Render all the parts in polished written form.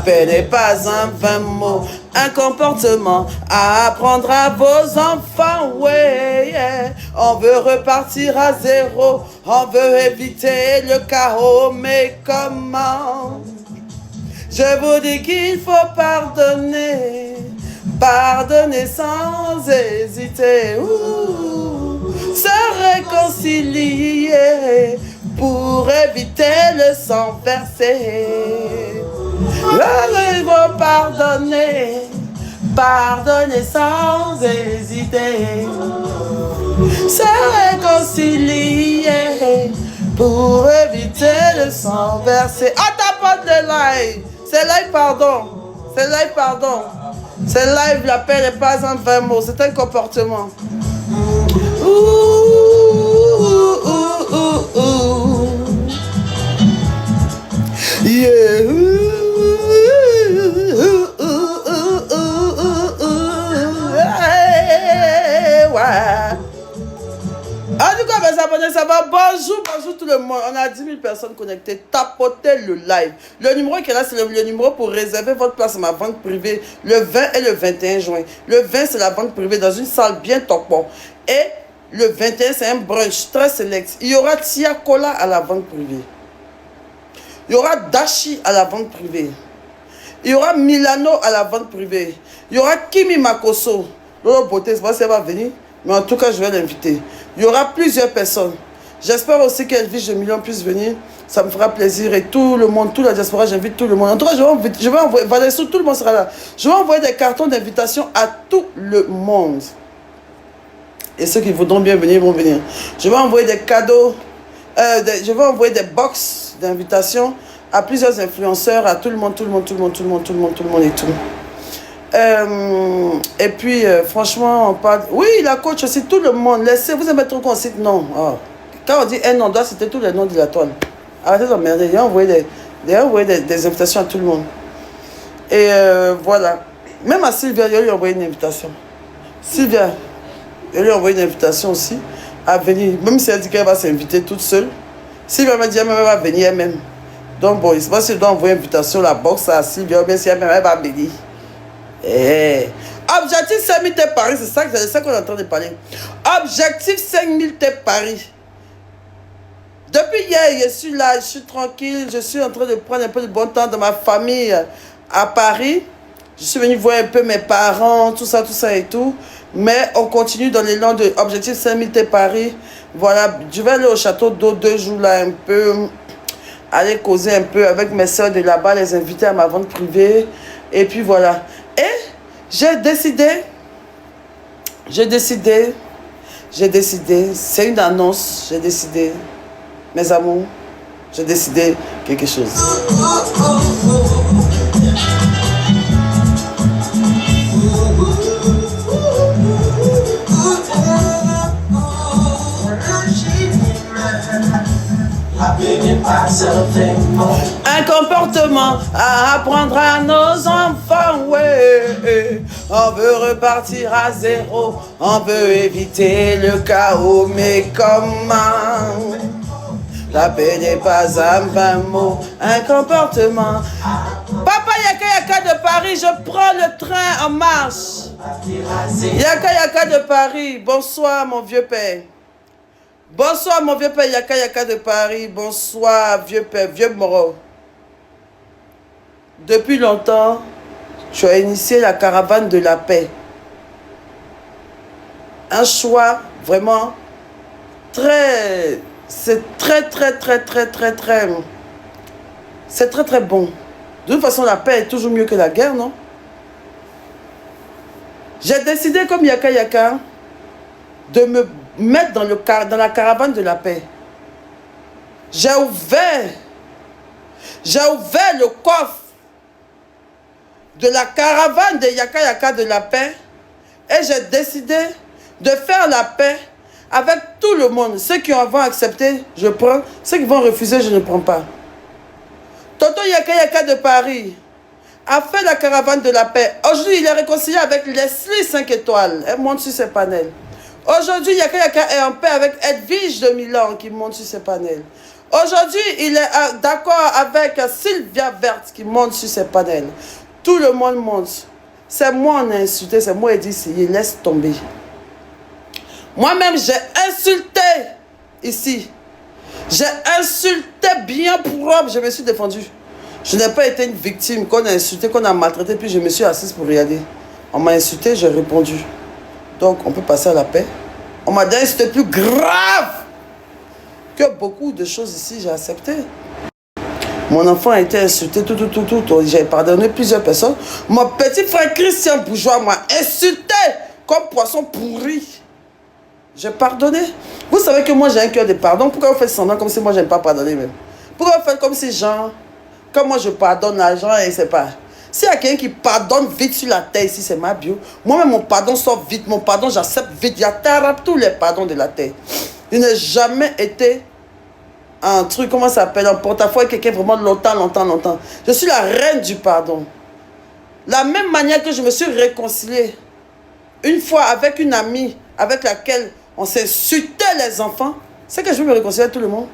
paix n'est pas un vain mot, un comportement à apprendre à vos enfants, ouais, yeah. On veut repartir à zéro, on veut éviter le chaos, mais comment? Je vous dis qu'il faut pardonner, pardonner sans hésiter, se réconcilier pour éviter le sang versé. Il faut pardonner, pardonner sans hésiter, se réconcilier pour éviter le sang versé. Ah, t'as pas de live, c'est live pardon, c'est live pardon, c'est live, la paix n'est pas un vain mot, c'est un comportement. Yeah. En tout cas, mes abonnés, ça va. Bonjour, bonjour tout le monde. On a 10 000 personnes connectées. Tapotez le live. Le numéro qui est là, c'est le numéro pour réserver votre place à ma vente privée le 20 et le 21 juin. Le 20, c'est la vente privée dans une salle bien topon. Et le 21, c'est un brunch très select. Il y aura Tia Cola à la vente privée. Il y aura Dashi à la vente privée. Il y aura Milano à la vente privée. Il y aura Kimi Makoso. Lolo Beauté, je ne sais pas si elle va venir. Mais en tout cas, je vais l'inviter. Il y aura plusieurs personnes. J'espère aussi qu'Elvis de Million puisse venir. Ça me fera plaisir. Et tout le monde, toute la diaspora, j'invite tout le monde. En tout cas, je vais envoyer, Valessou, tout le monde sera là. Je vais envoyer des cartons d'invitation à tout le monde. Et ceux qui voudront bien venir vont venir. Je vais envoyer des cadeaux. Je vais envoyer des box d'invitation à plusieurs influenceurs, à tout le monde et tout. Et puis, franchement, on parle... Oui, la coach aussi, tout le monde. Laissez, vous aimez trop qu'on cite non. Oh. Quand on dit un nom, doit citer tous les noms de la toile. Arrêtez d'emmerder. Il y a envoyé des invitations à tout le monde. Et voilà. Même à Sylvia, il lui a envoyé une invitation. Sylvia, il lui a envoyé une invitation aussi à venir. Même si elle dit qu'elle va s'inviter toute seule. Sylvia m'a dit qu'elle va venir elle-même. Donc bon, je ne sais pas si elle doit envoyer une invitation, la boxe à Sylvia, ou bien si elle va venir. Objectif 5000 T Paris, c'est ça qu'on est en train de parler. Objectif 5000 T Paris. Depuis hier, je suis là, je suis tranquille, je suis en train de prendre un peu de bon temps dans ma famille à Paris. Je suis venu voir un peu mes parents, tout ça et tout. Mais on continue dans l'élan de Objectif 5000 T Paris. Voilà, je vais aller au château d'eau 2 jours là un peu. Aller causer un peu avec mes soeurs de là-bas, les inviter à ma vente privée. Et puis voilà. Et j'ai décidé, c'est une annonce, j'ai décidé, mes amours, j'ai décidé quelque chose. Un comportement à apprendre à nos enfants, ouais. On veut repartir à zéro, on veut éviter le chaos, mais comment? La paix n'est pas un vain mot, un comportement. Papa Yaka de Paris, je prends le train en marche. Yaka de Paris, bonsoir mon vieux père. Bonsoir mon vieux père Yaka de Paris. Bonsoir vieux père, vieux Moro. Depuis longtemps, tu as initié la caravane de la paix. Un choix vraiment très... C'est très bon. De toute façon, la paix est toujours mieux que la guerre, non? J'ai décidé comme Yaka de me mettre dans la caravane de la paix. J'ai ouvert le coffre de la caravane de Yaka de la paix et j'ai décidé de faire la paix avec tout le monde. Ceux qui vont accepter, je prends. Ceux qui vont refuser, je ne prends pas. Tonton Yaka de Paris a fait la caravane de la paix. Aujourd'hui, il est réconcilié avec Leslie 5 étoiles. Elle monte sur ses panels. Aujourd'hui, Yaka est en paix avec Edwige de Milan qui monte sur ses panels. Aujourd'hui, il est d'accord avec Sylvia Verte qui monte sur ses panels. Tout le monde monte. C'est moi on a insulté, c'est moi qui dit, il laisse tomber. Moi-même, j'ai insulté ici. J'ai insulté bien propre, je me suis défendue. Je n'ai pas été une victime qu'on a insulté, qu'on a maltraité, puis je me suis assise pour regarder. On m'a insulté, j'ai répondu. Donc, on peut passer à la paix. On m'a dit, c'était plus grave que beaucoup de choses ici, j'ai accepté. Mon enfant a été insulté, tout. J'ai pardonné plusieurs personnes. Mon petit frère Christian Bourgeois m'a insulté comme poisson pourri. J'ai pardonné. Vous savez que moi, j'ai un cœur de pardon. Pourquoi vous faites semblant comme si moi, je n'aime pas pardonner même? Pourquoi vous faites comme si, genre, comme moi, je pardonne l'argent et c'est pas... S'il y a quelqu'un qui pardonne vite sur la terre ici, c'est ma bio. Moi-même, mon pardon sort vite. Mon pardon, j'accepte vite. Il y a tous les pardons de la terre. Il n'a jamais été un truc, comment ça s'appelle, un portefeuille, quelqu'un vraiment longtemps. Je suis la reine du pardon. La même manière que je me suis réconciliée une fois avec une amie avec laquelle on s'insultait les enfants, c'est que je veux me réconcilier avec tout le monde.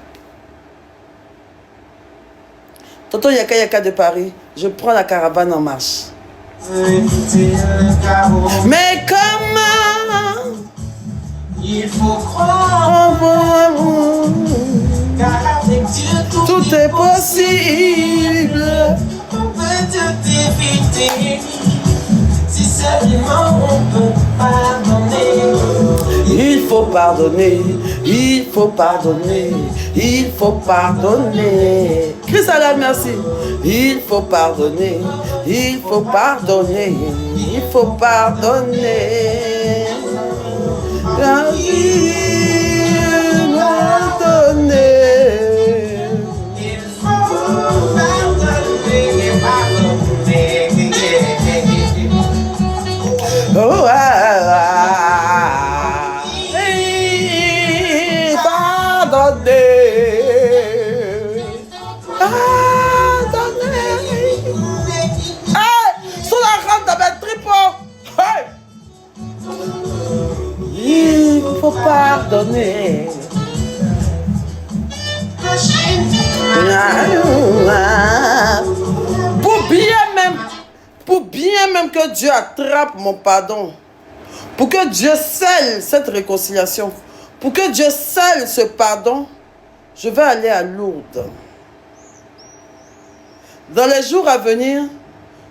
Tonton Yaka de Paris, je prends la caravane en marche. Mais comment il faut croire en amour, car avec Dieu tout est possible. On peut tout éviter, si seulement on peut pardonner. Il faut pardonner, il faut pardonner, il faut pardonner. Christ Allah, merci. Il faut pardonner, il faut pardonner, il faut pardonner. La vie m'a donné. Il faut pardonner, pardonner. Oh, il faut pardonner. Pour bien même que Dieu attrape mon pardon, pour que Dieu scelle cette réconciliation, pour que Dieu scelle ce pardon, je vais aller à Lourdes. Dans les jours à venir,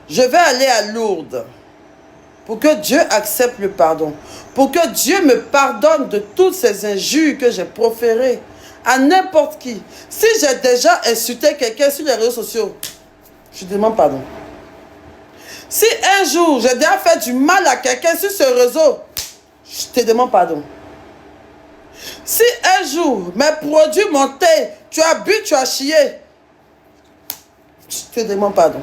je vais aller à Lourdes pour que Dieu accepte le pardon, pour que Dieu me pardonne de toutes ces injures que j'ai proférées à n'importe qui. Si j'ai déjà insulté quelqu'un sur les réseaux sociaux, je demande pardon. Si un jour j'ai déjà fait du mal à quelqu'un sur ce réseau, je te demande pardon. Si un jour mes produits montaient, tu as bu, tu as chié, je te demande pardon.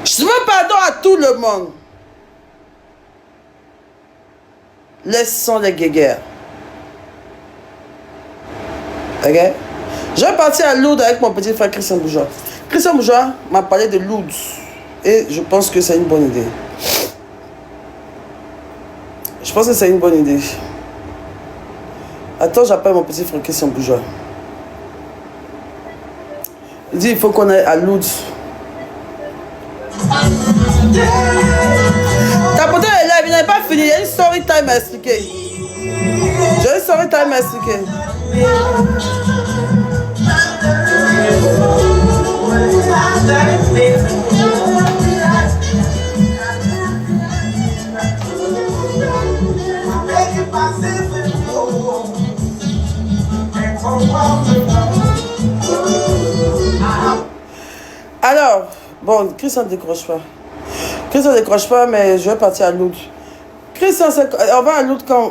Je veux pardon à tout le monde. Laissons les guéguerres. Ok? Je vais partir à Lourdes avec mon petit frère Christian Bourgeois. Christian Bourgeois m'a parlé de Lourdes. Et je pense que c'est une bonne idée. Je pense que c'est une bonne idée. Attends, j'appelle mon petit frère Christian Bourgeois. Il dit il faut qu'on aille à Lourdes. Ta pote est là, il n'avait pas fini. Il y a une story time à expliquer. J'ai une story time à expliquer. Alors, bon, Christian ne décroche pas. Christian ne décroche pas, mais je vais partir à Lourdes. Christian, on va à Lourdes quand...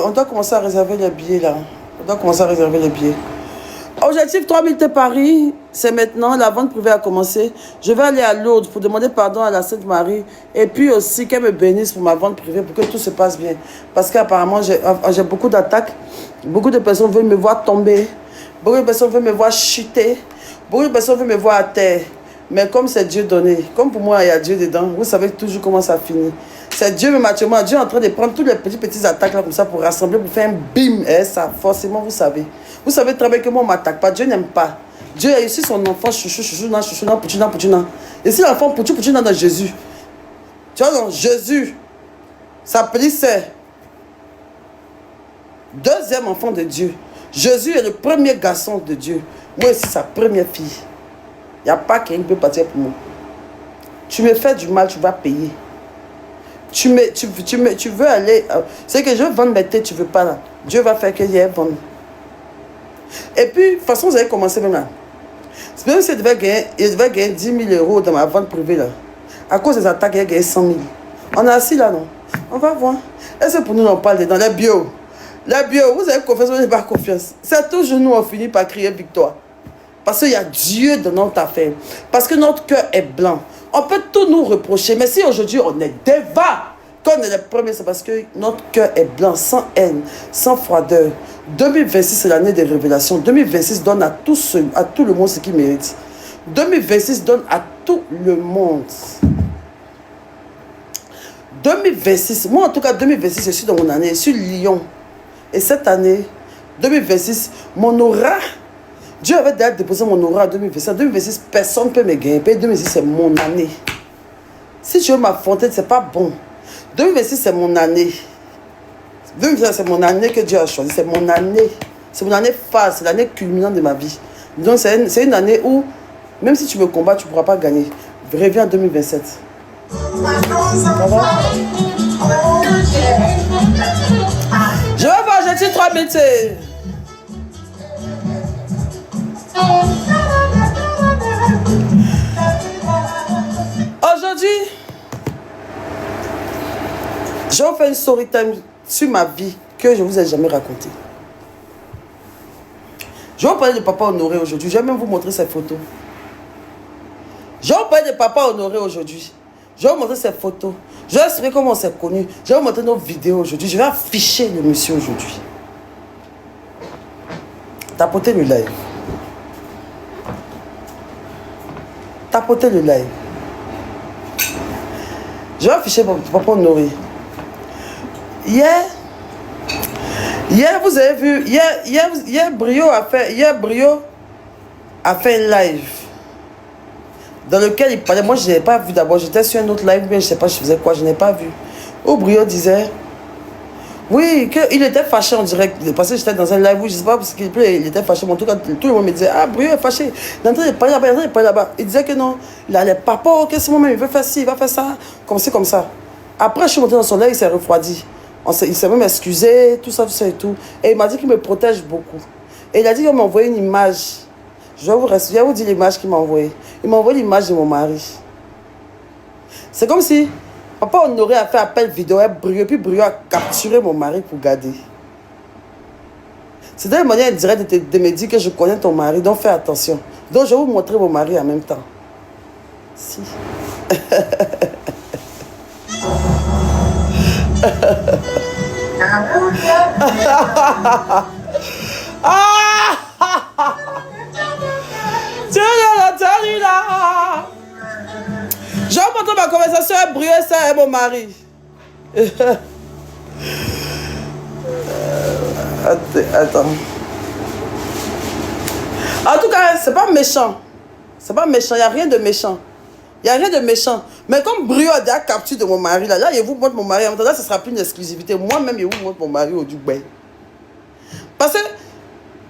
on doit commencer à réserver les billets, là. On doit commencer à réserver les billets. Objectif 3000 T Paris, c'est maintenant, la vente privée a commencé. Je vais aller à Lourdes pour demander pardon à la Sainte Marie et puis aussi qu'elle me bénisse pour ma vente privée pour que tout se passe bien. Parce qu'apparemment, j'ai beaucoup d'attaques. Beaucoup de personnes veulent me voir tomber. Beaucoup de personnes veulent me voir chuter. Beaucoup de personnes veulent me voir à terre. Mais comme c'est Dieu donné, comme pour moi, il y a Dieu dedans, vous savez toujours comment ça finit. C'est Dieu, mais actuellement, Dieu est en train de prendre toutes les petites attaques là comme ça pour rassembler, pour faire un bim. Et ça, forcément, vous savez. Vous savez très bien que moi, on ne m'attaque pas. Dieu n'aime pas. Dieu a ici son enfant, chouchou, chouchou, nan, chouchou, nan, pouchou, nan, pouchou, nan. Et si l'enfant pouchou, pouchou, nan, dans Jésus. Tu vois, donc, Jésus, sa petite sœur, deuxième enfant de Dieu. Jésus est le premier garçon de Dieu. Moi aussi, sa première fille. Il n'y a pas quelqu'un qui peut partir pour moi. Tu me fais du mal, tu vas payer. Tu veux aller... c'est que je veux vendre mes têtes, tu ne veux pas là. Dieu va faire que je vendre. Et puis, de toute façon, vous avez commencé même là. Même s'il devait gagner 10 000 euros dans ma vente privée là. À cause des attaques, il a gagné 100 000. On est assis là, non? On va voir. Est-ce que pour nous, on parle dedans? Les bio. Les bio, vous avez confiance, vous n'avez pas confiance. C'est toujours nous, on finit par crier victoire. Parce qu'il y a Dieu dans notre affaire. Parce que notre cœur est blanc. On peut tout nous reprocher. Mais si aujourd'hui on est dévat, quand on est les premiers, c'est parce que notre cœur est blanc, sans haine, sans froideur. 2026, c'est l'année des révélations. 2026 donne à tout le monde ce qu'il mérite. 2026 donne à tout le monde. 2026, moi en tout cas, 2026, je suis dans mon année. Je suis lion. Et cette année, 2026, mon aura... Dieu avait déjà déposé mon aura en 2026. En 2026, personne ne peut me gagner. 2026, c'est mon année. Si je veux m'affronter, ce n'est pas bon. 2026, c'est mon année. 2026, c'est mon année que Dieu a choisi. C'est mon année. C'est mon année phare. C'est l'année culminante de ma vie. Donc, c'est une année où, même si tu me combats, tu ne pourras pas gagner. Reviens en 2027. Ça va? Je vais voir, j'ai dit 3 minutes. Aujourd'hui, je vais vous faire une story time sur ma vie que je ne vous ai jamais racontée. Je vais vous parler de Papa Honoré aujourd'hui. Je vais même vous montrer ses photos. Je vais vous parler de Papa Honoré aujourd'hui. Je vais vous montrer ses photos. Je vais vous expliquer comment on s'est connus. Je vais vous montrer nos vidéos aujourd'hui. Je vais afficher le monsieur aujourd'hui. Tapotez le live. Tapotez le live. Je vais afficher Papa Honoré. Hier, vous avez vu, hier Brio a fait un live dans lequel il parlait. Moi, je n'avais pas vu d'abord. J'étais sur un autre live, mais je ne sais pas, je faisais quoi, je n'ai pas vu. Où Brio disait, oui, qu'il était fâché en direct. Parce que j'étais dans un live où je ne sais pas, parce qu'il était fâché. En tout cas, tout le monde me disait, ah, Brio est fâché. Il est en train de parler là-bas, il est en train de parler là-bas. Il disait que non, il allait papa, qu'est-ce que moment il veut faire ci, il va faire ça. Comme ci, comme ça. Après, je suis montée dans son live, il s'est refroidi. Il s'est même excusé, tout ça et tout. Et il m'a dit qu'il me protège beaucoup. Et il a dit qu'il m'a envoyé une image. Je vais vous dire l'image qu'il m'a envoyée. Il m'a envoyé l'image de mon mari. C'est comme si Papa Honoré a fait appel vidéo à Brio, puis Brio a capturé mon mari pour garder. C'était une manière indirecte de me dire que je connais ton mari, donc fais attention. Donc je vais vous montrer mon mari en même temps. Si. Je vais montrer ma conversation avec Brio, ça et mon mari. Attends. En tout cas, c'est pas méchant. C'est pas méchant, il n'y a rien de méchant. Il n'y a rien de méchant. Mais comme Brio a déjà capturé de mon mari, là, je vous montre mon mari. En même temps, là, ce ne sera plus une exclusivité. Moi-même, je vous montre mon mari au Dubaï. Parce que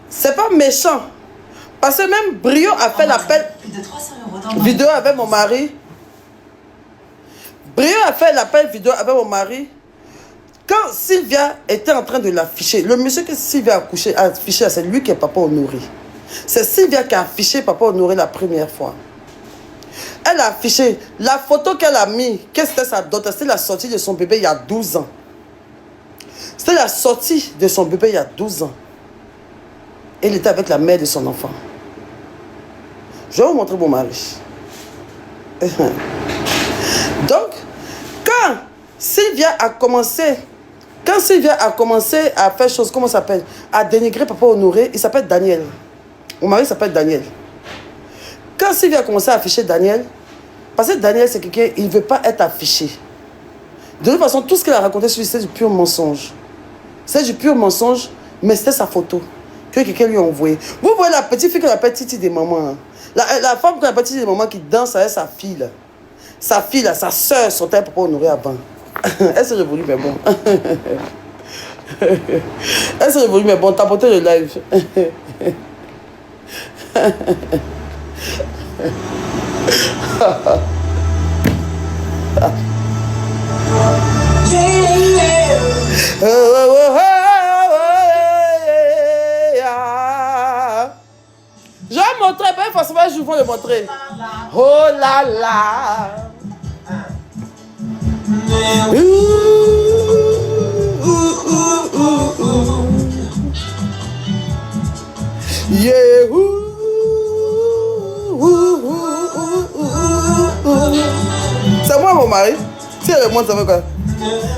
c'est pas méchant. Parce que même Brio a fait l'appel vidéo avec mon mari. Brio a fait l'appel vidéo avec mon mari. Quand Sylvia était en train de l'afficher, le monsieur que Sylvia a affiché, c'est lui qui est Papa Honoré. C'est Sylvia qui a affiché Papa Honoré la première fois. Elle a affiché la photo qu'elle a mis. Qu'est-ce que c'était sa dot? C'était la sortie de son bébé il y a 12 ans. C'était la sortie de son bébé il y a 12 ans. Elle était avec la mère de son enfant. Je vais vous montrer mon mari. Donc, quand Sylvia a commencé à faire chose, comment ça s'appelle? À dénigrer Papa Honoré, il s'appelle Daniel. Mon mari s'appelle Daniel. Quand quand Sylvie a commencé à afficher Daniel, parce que Daniel, c'est quelqu'un, il ne veut pas être affiché. De toute façon, tout ce qu'elle a raconté sur lui, c'est du pur mensonge. C'est du pur mensonge, mais c'était sa photo que quelqu'un lui a envoyée. Vous voyez la petite fille qu'on appelle Titi des mamans. Hein? La femme qu'on appelle Titi des mamans qui danse avec sa fille. Là. Sa fille, là, sa soeur, son père Papa Honoré avant. Elle s'est révolue, mais bon. Elle s'est révolue, mais bon, t'as porté le live. Je vais montrer, pas forcément je vais le montrer. Oh là là. Yeah. C'est moi mon mari. Si elle monte, ça veut quoi?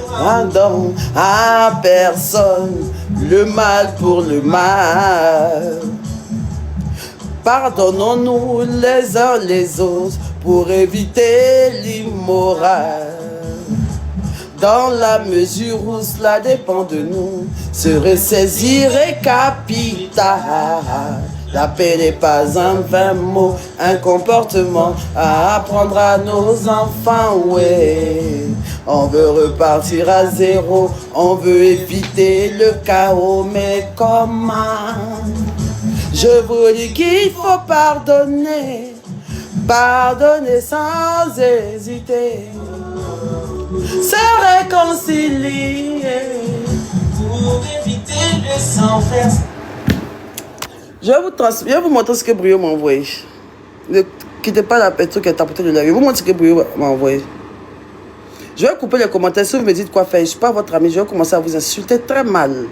Pardon à personne, le mal pour le mal. Pardonnons-nous les uns les autres pour éviter l'immoral. Dans la mesure où cela dépend de nous, serait saisir et capital. La paix n'est pas un vain mot, un comportement à apprendre à nos enfants, ouais. On veut repartir à zéro, on veut éviter le chaos, mais comment? Je vous dis qu'il faut pardonner, pardonner sans hésiter, se réconcilier pour éviter le sang-faire. Je vais vous montrer ce que Brio m'a envoyé. Ne quittez pas la petite qui a tapé le live. Je vais vous montrer ce que Brio m'a envoyé. Je vais couper les commentaires. Si vous me dites quoi faire, je ne suis pas votre ami, je vais commencer à vous insulter très mal.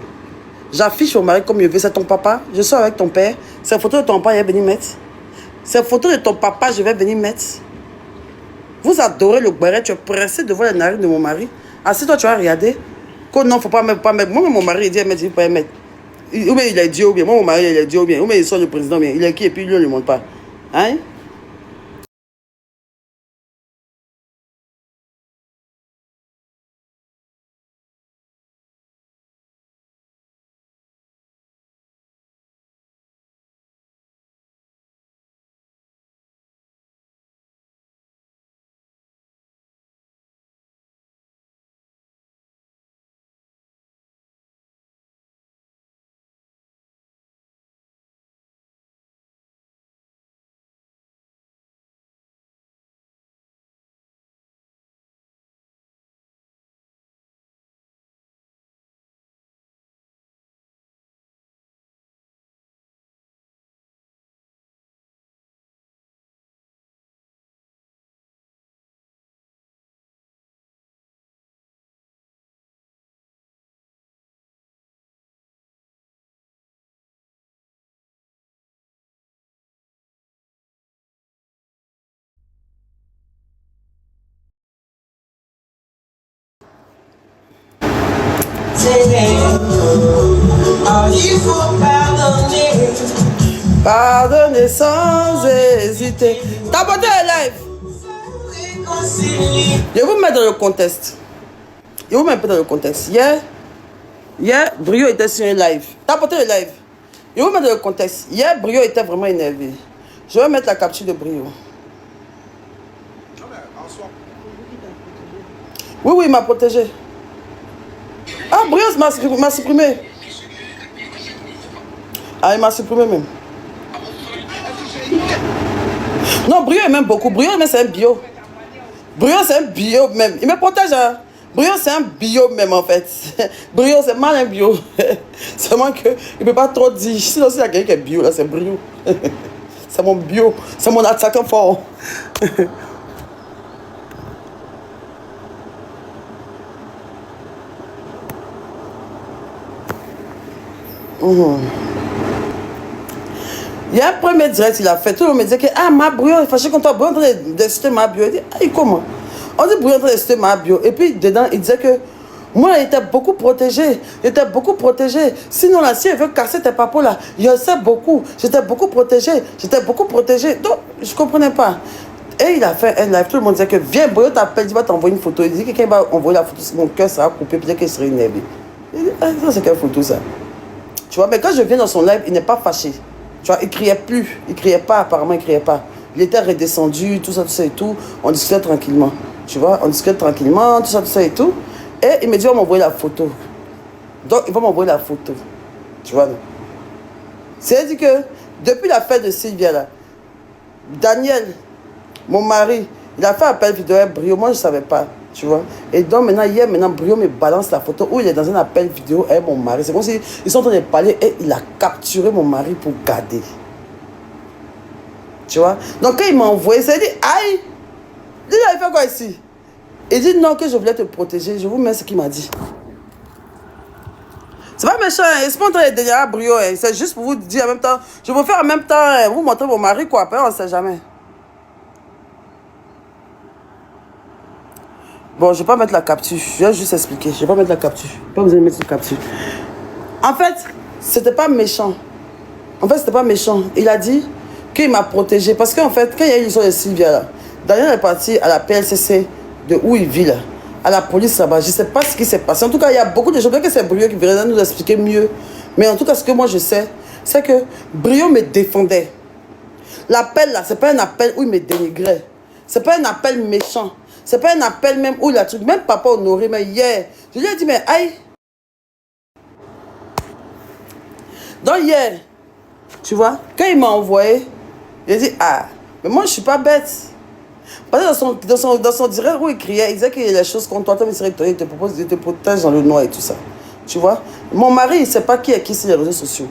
J'affiche mon mari comme je veux. C'est ton papa. Je sors avec ton père. C'est la photo de ton papa, je vais venir mettre. C'est la photo de ton papa, je vais venir mettre. Vous adorez le béret. Tu es pressé de voir les narines de mon mari. Assis-toi, tu vas regarder. Que non, il ne faut pas mettre. Moi, mon mari, il dit, il ne faut pas mettre. Ou bien il est Dieu, ou bien moi, mon mari, il est Dieu, ou bien il sort le président, bien il est qui, et puis lui, on ne le montre pas. Hein? Il faut pardonner. Pardonner sans hésiter. Tapotez le live. Je vais vous mettre dans le contexte. Je vais vous mettre dans le contexte. Hier, Brio était sur un live. Tapotez le live. Je vais vous mettre dans le contexte. Hier, Brio était vraiment énervé. Je vais mettre la capture de Brio. Oui, oui, il m'a protégé. Ah, Brio m'a supprimé. Ah, il m'a supprimé même. Non, Brio il m'aime beaucoup. Brio, c'est un bio. Brio, c'est un bio même. Il me protège. Hein? Brio, c'est un bio même en fait. Brio, c'est mal un bio. Seulement qu'il ne peut pas trop dire. Sinon, s'il y a quelqu'un qui est bio, là, c'est Brio. C'est mon bio. C'est mon attaquant fort. Il y a un premier direct, il a fait. Tout le monde me disait que ah, ma Brio est fâché contre toi. Brio est en train d'insulter ma bio. Il dit, ah, comment? On dit Brio est en train d'insulter ma bio. Et puis dedans, il disait que Moi, j'étais beaucoup protégée. J'étais beaucoup protégée. Sinon, là, si elle veut casser tes papos, là, je sais beaucoup. J'étais beaucoup protégée. J'étais beaucoup protégée. Donc, je ne comprenais pas. Et il a fait un live. Tout le monde disait que viens, Brio t'appelle, il va t'envoyer une photo. Il dit que quelqu'un va envoyer la photo, mon cœur sera coupé, peut-être qu'il serait énervé. Il dit, ah, ça, c'est quelle photo, ça? Tu vois, mais quand je viens dans son live, il n'est pas fâché. Tu vois, il ne criait plus. Il ne criait pas, apparemment, il ne criait pas. Il était redescendu, tout ça et tout. On discutait tranquillement. Tu vois, on discutait tranquillement, tout ça et tout. Et il me dit, on va m'envoyer la photo. Donc, il va m'envoyer la photo. Tu vois, non? C'est-à-dire que, depuis la fête de Sylvia, là, Daniel, mon mari, il a fait appel vidéo à Brio. Moi, je ne savais pas. Tu vois. Et donc, maintenant, hier, Brio me balance la photo où il est dans un appel vidéo avec mon mari. C'est comme s'ils sont en train de parler et il a capturé mon mari pour garder. Tu vois. Donc, quand il m'a envoyé, il s'est dit, aïe, il a fait quoi ici? Il dit non, que je voulais te protéger. Je vous mets ce qu'il m'a dit. C'est pas méchant, hein. C'est pas en train de dénier à Brio. Hein. C'est juste pour vous dire en même temps. Je vais vous faire en même temps, hein, vous montrer mon mari, quoi. Après, on ne sait jamais. Bon, je ne vais pas mettre la capture. Je vais juste expliquer. Je ne vais pas mettre la capture. Pas besoin de mettre la capture. En fait, c'était pas méchant. En fait, c'était pas méchant. Il a dit qu'il m'a protégé. Parce qu'en fait, quand il y a eu l'histoire de Sylvia, là, Daniel est parti à la PLCC de où il vit, là, à la police là-bas. Je ne sais pas ce qui s'est passé. En tout cas, il y a beaucoup de gens. Peut-être que c'est Brio qui viendrait nous expliquer mieux. Mais en tout cas, ce que moi je sais, c'est que Brio me défendait. L'appel là, ce n'est pas un appel où il me dénigrait. Ce n'est pas un appel méchant. Ce n'est pas un appel même où il a truc. Même papa Honoré, mais hier, je lui ai dit, mais aïe. Donc hier, tu vois, quand il m'a envoyé, j'ai dit, ah, mais moi je ne suis pas bête. Parce que dans son direct où il criait, il disait qu'il y a des choses contre toi, il te propose, il te protège dans le noir et tout ça. Tu vois, mon mari, il ne sait pas qui est qui sur les réseaux sociaux.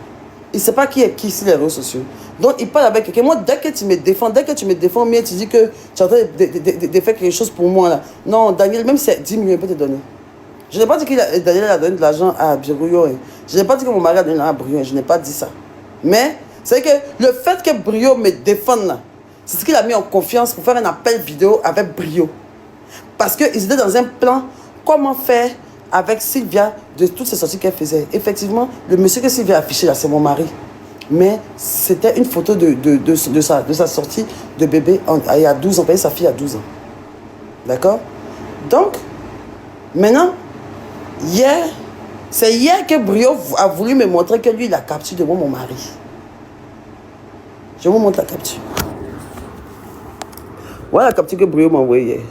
Il ne sait pas qui est qui sur les réseaux sociaux. Donc, il parle avec quelqu'un. Moi, dès que tu me défends, mais tu dis que tu es en train de faire quelque chose pour moi. Là. Non, Daniel, même si c'est 10 millions, il peut te donner. Je n'ai pas dit que Daniel a donné de l'argent à Brio. Je n'ai pas dit que mon mari a donné de l'argent à Brio. Je n'ai pas dit ça. Mais, c'est que le fait que Brio me défende, là, c'est ce qu'il a mis en confiance pour faire un appel vidéo avec Brio. Parce qu'ils étaient dans un plan, comment faire avec Sylvia de toutes ces sorties qu'elle faisait. Effectivement, le monsieur que Sylvia a affiché là, c'est mon mari. Mais c'était une photo de sa sortie de bébé il y a 12 ans. Sa fille a 12 ans. D'accord? Donc, maintenant, hier, c'est hier que Brio a voulu me montrer que lui, il a capturé devant mon mari. Je vous montre la capture. Voilà la capture que Brio m'a envoyée hier.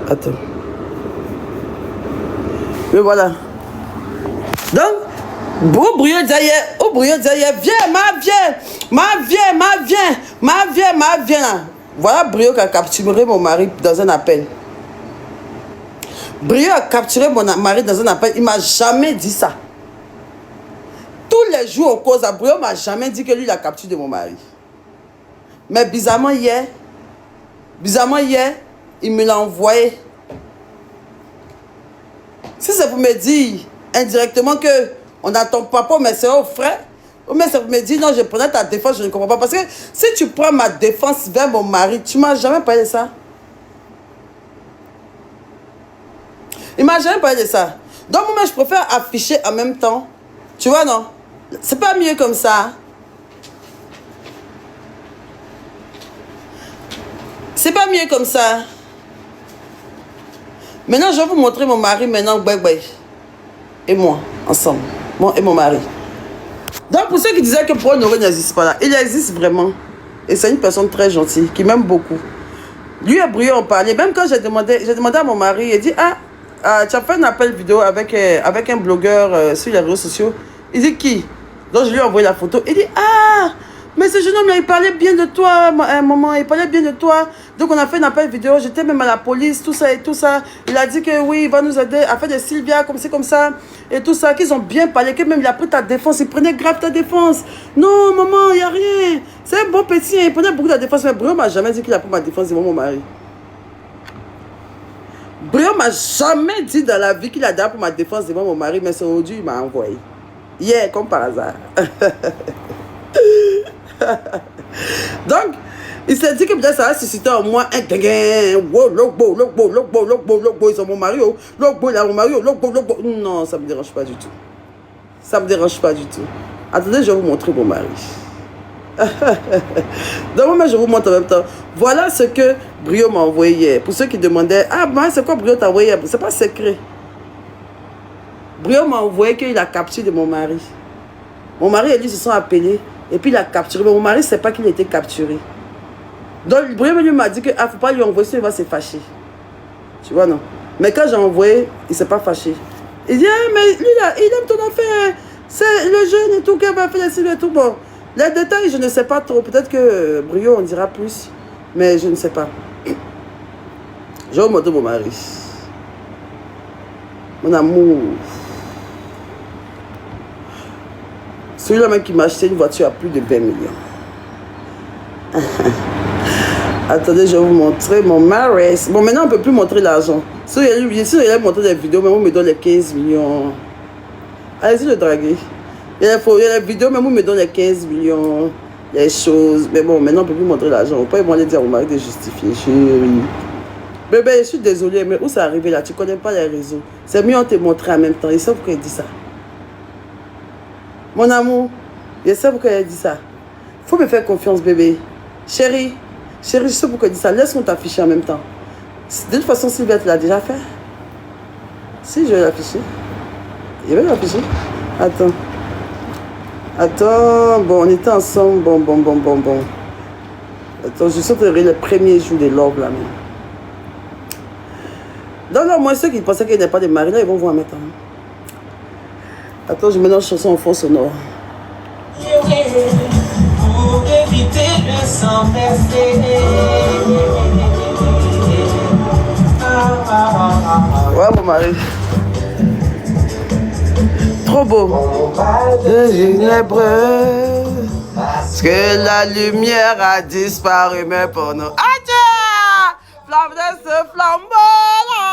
Attends. Mais voilà. Donc, Brio disait hier, viens. Voilà Brio qui a capturé mon mari dans un appel. Brio a capturé mon mari dans un appel. Il ne m'a jamais dit ça. Tous les jours, on cause à Brio ne m'a jamais dit que lui, il a capturé mon mari. Mais bizarrement, hier, il me l'a envoyé. Si c'est pour me dire indirectement que on a ton papa, mais c'est au frère, mais c'est pour me dire non, je prenais ta défense, je ne comprends pas. Parce que si tu prends ma défense vers mon mari, tu ne m'as jamais parlé de ça. Il ne m'a jamais parlé de ça. Donc moi, je préfère afficher en même temps. Tu vois, non? C'est pas mieux comme ça. C'est pas mieux comme ça. Maintenant, je vais vous montrer mon mari maintenant, et moi, ensemble. Moi et mon mari. Donc, pour ceux qui disaient que Paul Honoré n'existe pas là, il existe vraiment. Et c'est une personne très gentille, qui m'aime beaucoup. Lui et Brio ont parlé. Même quand j'ai demandé à mon mari, il dit, tu as fait un appel vidéo avec un blogueur sur les réseaux sociaux. Il dit, qui? Donc, je lui ai envoyé la photo. Il dit, mais ce jeune homme là, il parlait bien de toi, maman, il parlait bien de toi. Donc on a fait un appel vidéo, j'étais même à la police, tout ça et tout ça. Il a dit que oui, il va nous aider à faire des Sylvia, comme ça, et tout ça, qu'ils ont bien parlé, que même il a pris ta défense, il prenait grave ta défense. Non, maman, il n'y a rien. C'est un bon petit, il prenait beaucoup de ta défense. Mais Brio ne m'a jamais dit qu'il a pris ma défense devant mon mari. Brio ne m'a jamais dit dans la vie qu'il a déjà pris ma défense devant mon mari, mais c'est aujourd'hui il m'a envoyé. Hier, comme par hasard. Donc, il s'est dit que peut-être ça va susciter au moins un gain. Wow, l'ogbo, ils ont mon mari, l'ogbo, il a mon mari, l'ogbo. Non, ça ne me dérange pas du tout. Ça ne me dérange pas du tout. Attendez, je vais vous montrer mon mari. Donc, moi, je vous montre en même temps. Voilà ce que Brio m'a envoyé hier. Pour ceux qui demandaient, ah, ben, c'est quoi Brio t'a envoyé hier? C'est pas secret. Brio m'a envoyé qu'il a capturé de mon mari. Mon mari et lui se sont appelés. Et puis il a capturé. Mais mon mari ne sait pas qu'il a été capturé. Donc, Brio lui m'a dit qu'il ne faut pas lui envoyer, sinon il va se fâcher. Tu vois, non? Mais quand j'ai envoyé, il ne s'est pas fâché. Il dit, ah, mais lui, là, il aime ton affaire. C'est le jeune et tout, qui va faire les et tout. Bon, les détails, je ne sais pas trop. Peut-être que Brio, on dira plus. Mais je ne sais pas. Je vais vous montrer mon mari. Mon amour. Celui-là même qui m'a acheté une voiture à plus de 20 millions. Attendez, je vais vous montrer mon mari. Bon, maintenant, on ne peut plus montrer l'argent. Si il a montré des vidéos, mais on me donne les 15 millions. Allez-y le draguer. Il y a les vidéos, mais on me donne les 15 millions. Les choses. Mais bon, maintenant, on ne peut plus montrer l'argent. On peut pas aller dire au mari de justifier. Chérie. Bébé, je suis désolée, mais où c'est arrivé là? Tu ne connais pas les réseaux. C'est mieux on te montrer en même temps. Et c'est pourquoi il dit ça. Mon amour, je sais pourquoi elle dit ça. Il faut me faire confiance, bébé. Chérie, je sais pourquoi elle dit ça. Laisse-moi t'afficher en même temps. De toute façon, Sylvette l'a déjà fait. Si, je vais l'afficher. Je vais l'afficher. Attends. Attends. Bon, on était ensemble. Bon. Attends, je sauterai le premier jour de l'orbe là même. Donc là, moi, ceux qui pensaient qu'il n'y a pas de mari, là, ils vont voir maintenant. Attends, je mets dans la chanson en fond sonore. Pour éviter le sang versé. Ouais, mon mari. Trop beau. De ténébreux. Parce que la lumière a disparu, mais pour nous. Adieu! Flamme de ce flambeau là.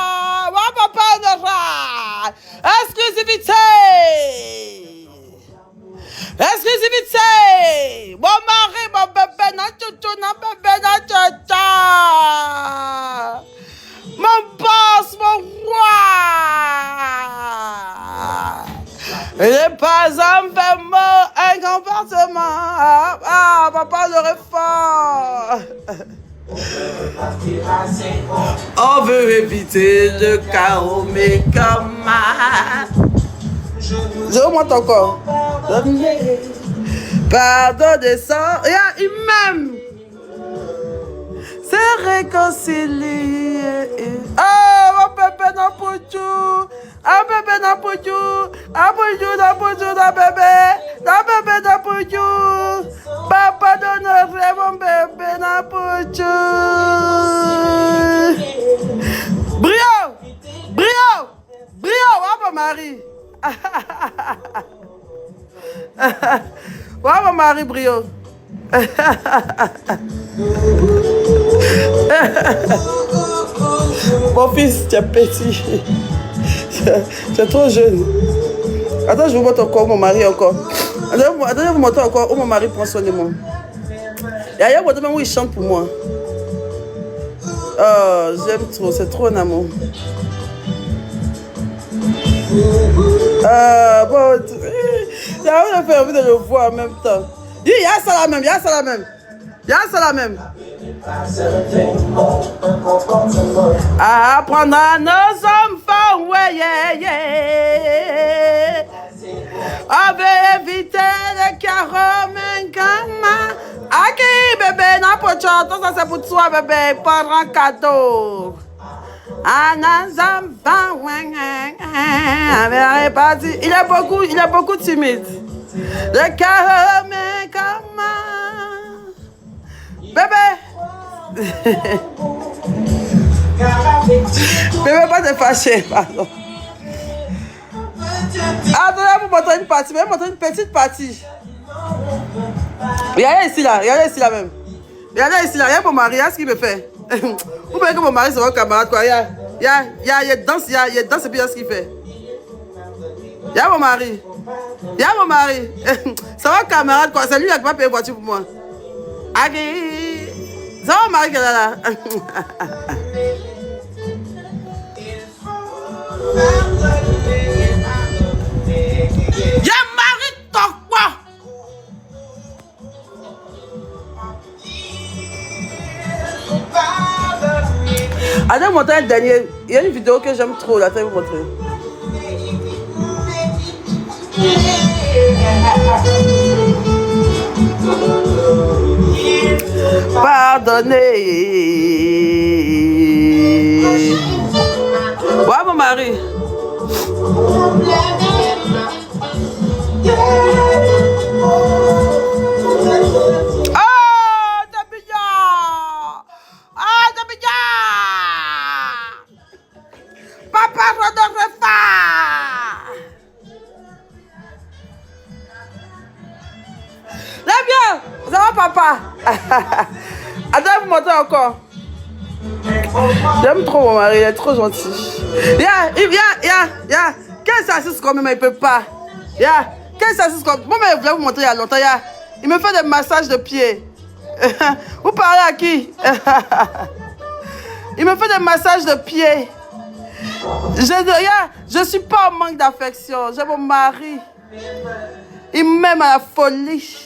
Ouais, papa, exclusivité! Exclusivité! Mon mari, mon bébé, non, bébé, non, mon boss, mon roi! Il n'est pas un paiement, un comportement. Ah, papa, le fort. On veut éviter le chaos, mais comment? Je vous montre encore. Pardonnez ça. Il m'aime. Se réconcilier. Oh, mon bébé n'a pas tout. Un bébé n'a pas tout. Un bébé n'a pas tout. Un bébé n'a pas tout. Papa donnerait mon bébé n'a pas tout. Brio. Oh, mon mari. Ouais, mon mari, Brio. Mon fils, tu es petit. Tu es trop jeune. Attends, je vous montre encore mon mari encore. Attendez, je vous montre encore où mon mari prend soin de moi. Et ailleurs, même où il chante pour moi. Oh, j'aime trop, c'est trop un amour. Bon, j'ai envie de le voir en même temps. Il y a ça la même. Apprendre à nos enfants, ouais, on veut éviter les carreaux, Aki, bébé, n'importe quoi, tout ça c'est pour toi, bébé, pas un cadeau. Il est beaucoup timide. Le carreau, bébé. Bébé, pas te fâcher, pardon. Attendez, vous montrer une partie, mais montrer une petite partie. Regardez ici là même. Regardez ici là, regarde mon mari, regarde ce qu'il me fait. Vous voyez que mon mari c'est un camarade quoi. Il danse et puis regarde ce qu'il fait. Y'a mon mari. Y'a mon mari. Ça va, camarade, quoi. C'est lui qui n'a pas payé voiture pour moi. Agui. Ça va, mon mari qui est là. Y'a mari, toc quoi. Allez, vous montrer un dernier. Il y a une vidéo que j'aime trop, là, je vais vous montrer. Pardonnez. Ouais, mon mari. Ah, Tabilla! Ah, Tabilla! Papa, Rodolphe. Là, bien! Ça va, papa? Attends, vous montrer encore. J'aime trop mon mari, il est trop gentil. Ya. Quelle saucisse comme il peut pas. Ya. Quelle saucisse comme. Moi, je voulais vous montrer il y a longtemps. Ya. Il me fait des massages de pieds. Vous parlez à qui? Il me fait des massages de pieds. Je suis pas en manque d'affection. J'ai mon mari. Il m'aime à la folie.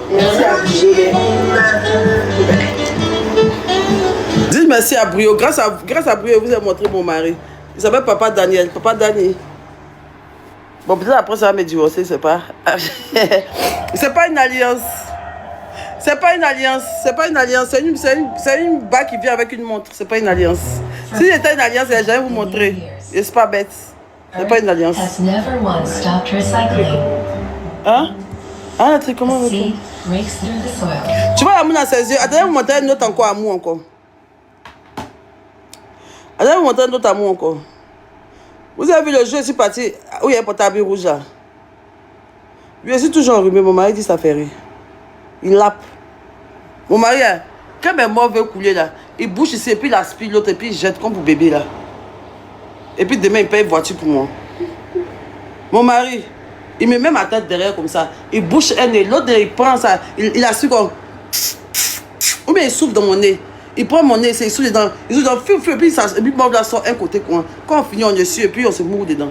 Merci à Brio. Dites merci à Brio. Grâce à Brio, vous avez montré mon mari. Il s'appelle Papa Daniel. Papa Dani. Bon, peut-être après ça va me divorcer, c'est pas. C'est pas une alliance. C'est pas une alliance. C'est pas une alliance. C'est une bague qui vient avec une montre. C'est pas une alliance. Si c'était une alliance, j'allais vous montrer. Et c'est pas bête. C'est pas une alliance. Hein? Ah, la truc, comment tu vois l'amour dans ses yeux. Attendez, vous montrer un autre encore amour encore. Attendez, vous montrer un autre amour encore. Vous avez vu le jeu, je suis parti où il y a un portable rouge là. Lui, je suis toujours enrhumé. Mon mari dit ça fait rire. Il lappe. Mon mari, quand mes morts veulent couler là, il bouge ici et puis il aspire l'autre et puis il jette comme pour bébé là. Et puis demain, il paye une voiture pour moi. Mon mari, il me met ma tête derrière comme ça. Il bouche un nez, l'autre il prend ça, il assure comme. Ou bien il souffle dans mon nez. Il prend mon nez, il souffle dedans. Il souffle dans le feu, puis ça, et puis bon, là sort un côté coin. Quand on finit, on est dessus et puis on se mourre dedans.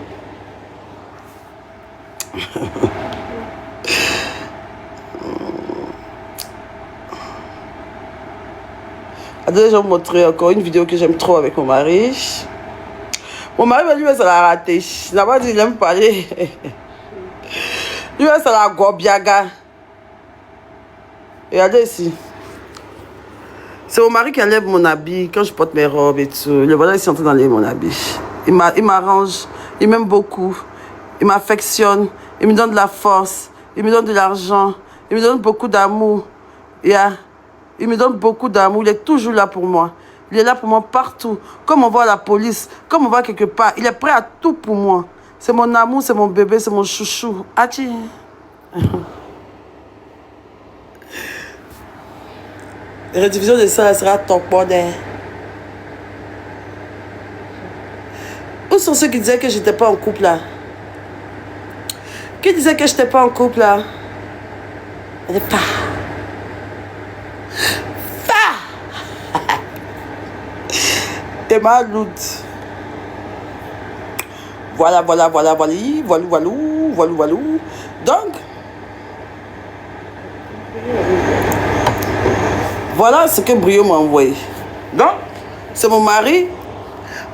Attendez, je vais vous montrer encore une vidéo que j'aime trop avec mon mari. Mon mari, lui, ça l'a raté. Il n'a pas dit qu'il aime parler. Lui, ça l'a gobiaga. Regardez ici. C'est mon mari qui enlève mon habit quand je porte mes robes et tout. Le voilà ici en train d'enlever mon habit. Il m'arrange. Il m'aime beaucoup. Il m'affectionne. Il me donne de la force. Il me donne de l'argent. Il me donne beaucoup d'amour. Yeah. Il me donne beaucoup d'amour. Il est toujours là pour moi. Il est là pour moi partout. Comme on va à la police, comme on va quelque part, il est prêt à tout pour moi. C'est mon amour, c'est mon bébé, c'est mon chouchou. Ati. La rediffusion de ça sera top modèle. Où sont ceux qui disaient que je n'étais pas en couple là? Qui disait que je n'étais pas en couple là? Elle n'est pas. T'es maloute. Voilà. Donc, voilà ce que Brio m'a envoyé. Donc, c'est mon mari.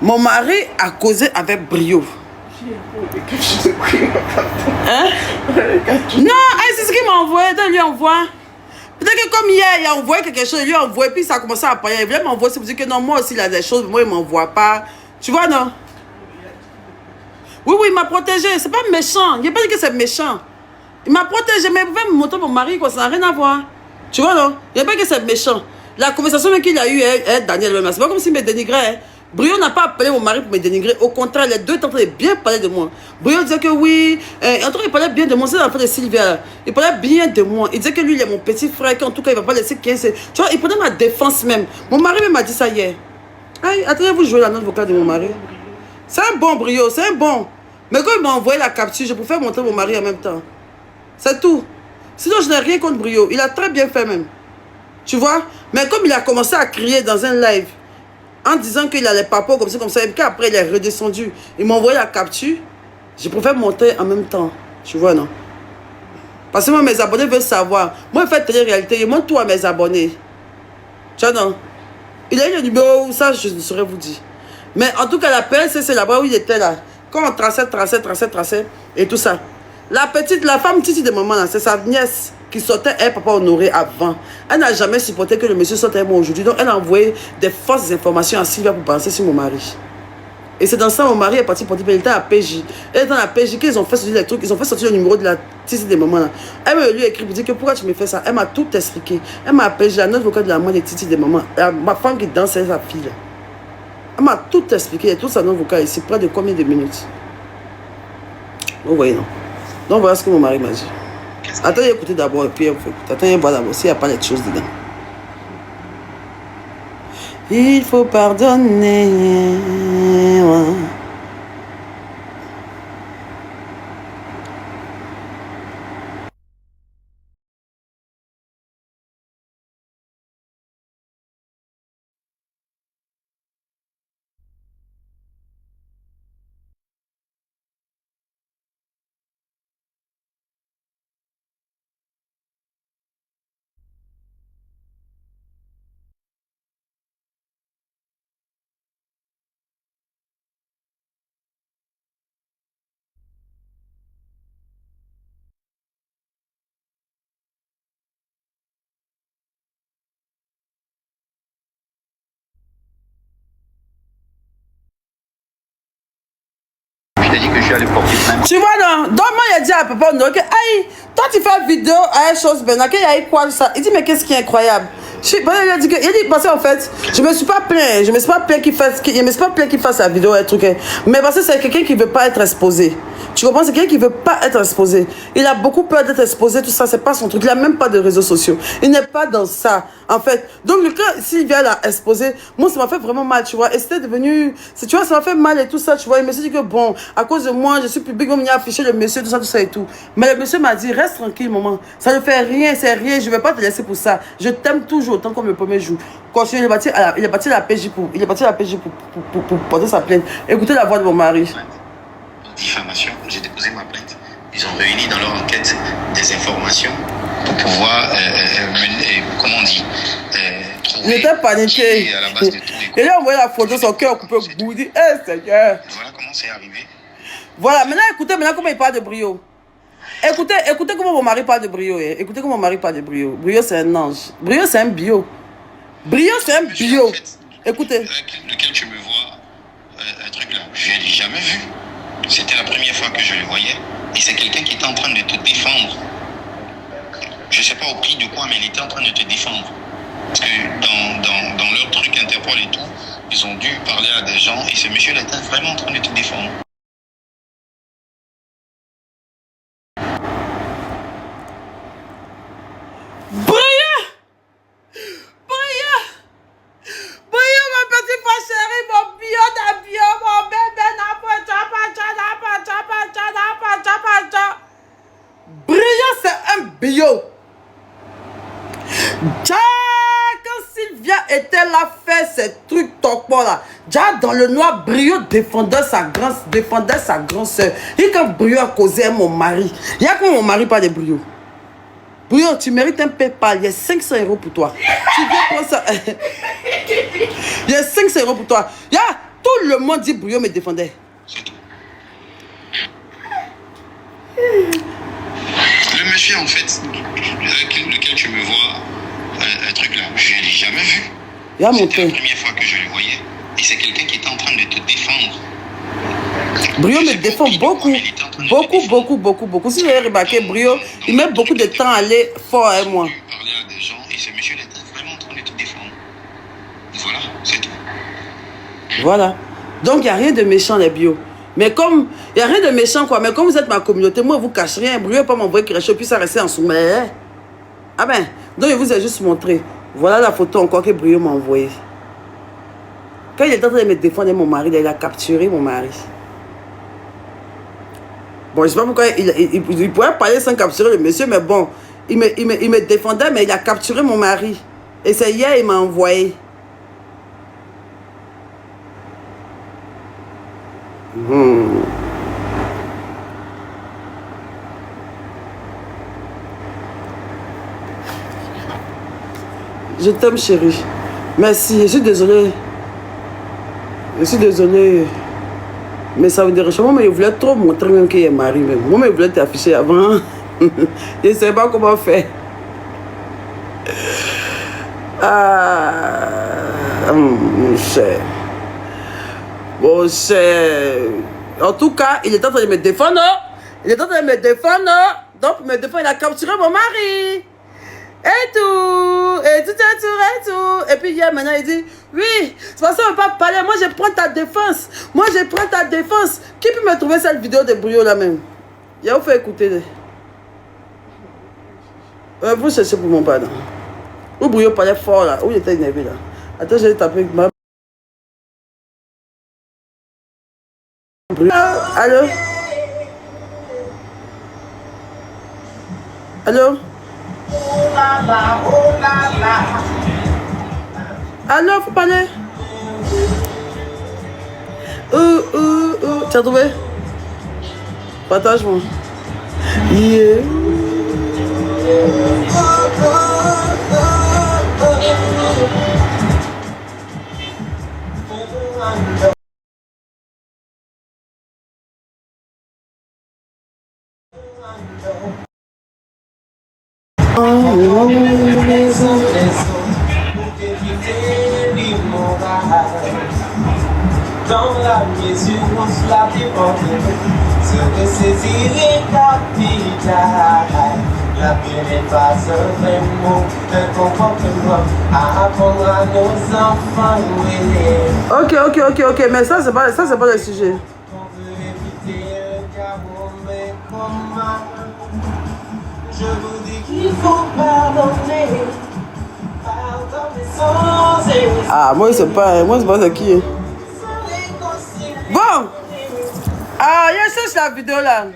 Mon mari a causé avec Brio. Hein? Non, c'est ce qu'il m'a envoyé. Il lui envoie. Peut-être que comme hier, il a envoyé quelque chose, il lui a envoyé, puis ça a commencé à parler. Il voulait m'envoyer, c'est pour dire que non, moi aussi, il a des choses, moi, il ne m'envoie pas. Tu vois, non? Oui, il m'a protégé. C'est pas méchant. Il n'a pas dit que c'est méchant. Il m'a protégé, mais il pouvait me montrer mon mari, quoi, ça n'a rien à voir. Tu vois, non? Il n'a pas dit que c'est méchant. La conversation qu'il a eue avec Daniel, c'est pas comme s'il me dénigrait. Hein. Brio n'a pas appelé mon mari pour me dénigrer. Au contraire, les deux étaient en train de bien parler de moi. Brio disait que oui. En tout cas, il parlait bien de moi. C'est l'enfant de Sylvia. Il parlait bien de moi. Il disait que lui, il est mon petit frère. Qu'en tout cas, il ne va pas laisser 15. Tu vois, il prenait ma défense même. Mon mari m'a dit ça hier. Hey, attendez, vous jouez la note vocale de mon mari. C'est un bon Brio, c'est un bon. Mais quand il m'a envoyé la capture, je pouvais montrer mon mari en même temps. C'est tout. Sinon, je n'ai rien contre Brio. Il a très bien fait même. Tu vois? Mais comme il a commencé à crier dans un live, en disant qu'il allait papo comme ça, et qu'après il est redescendu, il m'a envoyé la capture, je préfère monter en même temps. Tu vois, non? Parce que moi, mes abonnés veulent savoir. Moi, je fais télé-réalité, je montre tout à mes abonnés. Tu vois, non? Il a eu le numéro, ça, je ne saurais vous dire. Mais en tout cas, la PLC, c'est là-bas où il était là. Quand on traçait, et tout ça. La femme Titi de maman, c'est sa nièce qui sortait un papa honoré avant. Elle n'a jamais supporté que le monsieur sorte un moi aujourd'hui. Donc, elle a envoyé des fausses informations à Sylvia pour penser sur mon mari. Et c'est dans ça, mon mari est parti pour dire, il était à PJ. Elle est dans la PJ, qu'ils ont fait sortir les trucs, ils ont fait sortir le numéro de la Titi de maman. Là. Elle me lui a écrit pour dire que pourquoi tu me fais ça. Elle m'a tout expliqué. Elle m'a appelé, j'ai la note vocale de la maman de Titi de maman. Ma femme qui danse, c'est sa fille. Là. Elle m'a tout expliqué, et tout ça note vocale ici, près de combien de minutes. Vous voyez, non? Donc voilà ce que mon mari m'a dit. Attendez, écoutez d'abord, et puis attendez, voir d'abord s'il n'y a pas les choses dedans. Il faut pardonner. Dit que je suis allé porter plainte. Tu vois, non? Donc, moi, il a dit à papa, non, que, aïe, toi, tu fais une vidéo à une chose, ben, qu'il y a eu quoi, ça? Il dit, mais qu'est-ce qui est incroyable? Il a dit, parce qu'en fait, je me suis pas plaint, je me suis pas plaint qu'il fasse la vidéo, un truc, mais parce que c'est quelqu'un qui veut pas être exposé. Tu comprends? C'est quelqu'un qui veut pas être exposé. Il a beaucoup peur d'être exposé, tout ça, c'est pas son truc. Il a même pas de réseaux sociaux. Il n'est pas dans ça, en fait. Donc, quand s'il vient là exposer, moi, ça m'a fait vraiment mal, tu vois. Et c'était devenu, tu vois, ça m'a fait mal et tout ça, tu vois. Il me s'est dit que bon, à cause de moi, je suis public, on m'a affiché le monsieur, tout ça et tout. Mais le monsieur m'a dit, reste tranquille, maman. Ça ne fait rien, c'est rien. Je vais pas te laisser pour ça. Je t'aime toujours autant comme le premier jour. Continue, il est parti à la PJ pour porter sa plainte. Écoutez la voix de mon mari. Diffamation, j'ai déposé ma plainte. Ils ont réuni dans leur enquête des informations pour pouvoir, comment on dit, trouver. Il était paniqué. À la base de tout. Il a envoyé la photo, son cœur coupé au bout. Il dit, eh Seigneur. Voilà comment c'est arrivé. Voilà, maintenant écoutez, comment il parle de Brio. Écoutez comment mon mari parle de Brio. Écoutez comment mon mari parle de Brio. Brio, c'est un ange. Brio, c'est un bio. Brio, c'est un bio. En fait, écoutez. Lequel tu me vois, un truc là, je ne l'ai jamais vu. C'était la première fois que je le voyais. Et c'est quelqu'un qui était en train de te défendre. Je ne sais pas au prix de quoi, mais il était en train de te défendre. Parce que dans leur truc Interpol et tout, ils ont dû parler à des gens. Et ce monsieur-là était vraiment en train de te défendre. Bio. Déjà, quand Sylvia était là, faire ces trucs tokpo là, déjà dans le noir, Brio défendait sa grande soeur. Et quand Brio a causé mon mari, il y a quand mon mari parle de Brio. Brio, tu mérites un PayPal, il y a 500 € pour toi. Tu viens prendre ça. Il y a 500 € pour toi. Il y a, tout le monde dit Brio me défendait. Le monsieur, en fait, lequel tu me vois, un truc là, je ne l'ai jamais vu. C'était la première fois que je le voyais. Et c'est quelqu'un qui était en train de te défendre. Brio me défend beaucoup. Si vous avez remarqué, Brio, il met beaucoup de temps à aller fort avec moi. Tu parlais à des gens et ce monsieur était vraiment en train de te défendre. Voilà, c'est tout. Voilà. Donc, il n'y a rien de méchant, les Bio. Mais comme, il n'y a rien de méchant, quoi. Mais comme vous êtes ma communauté, moi, vous ne cache rien. Brio pas m'envoyer quelque chose, puis ça reste en dessous. Mais, ah ben, donc, je vous ai juste montré. Voilà la photo encore que Brio m'a envoyée. Quand il est en train de me défendre mon mari, il a capturé mon mari. Bon, je ne sais pas pourquoi il pourrait parler sans capturer le monsieur, mais bon, il me défendait, mais il a capturé mon mari. Et c'est hier, il m'a envoyé. Je t'aime, chérie. Merci, je suis désolée. Je suis désolée. Mais ça me dérange. Moi, je voulais trop montrer même qu'il est marié. Moi, je voulais t'afficher avant. Je ne sais pas comment faire. Ah, mon cher. Mon cher. En tout cas, il est en train de me défendre. Il est en train de me défendre. Donc, pour me défendre, il a capturé mon mari. Et tout. Et tout, et tout, et tout. Et puis hier, maintenant, il dit, oui, c'est parce qu'on ne peut pas parler. Moi, je prends ta défense. Moi, je prends ta défense. Qui peut me trouver cette vidéo de Brio là même? Il a vous fait écouter. Vous cherchez pour mon pardon. Où Brio parlait fort là. Où il était énervé là. Attends, je vais taper. Allô? Allô? Allô, faut parler? Tu as trouvé? Partage-moi. Yeah. Dans la mesure où cela dépend de nous, se ressaisir est capital. La paix n'est pas un vrai mot, un comportement à apprendre à nos enfants. Ok, mais ça c'est pas le sujet. On veut éviter un chaos, mais comment? Je vous dis qu'il faut pardonner. Pardonner sans hésiter. Ah, moi c'est pas de qui. Bon. Ah, il y a cherche la vidéo là.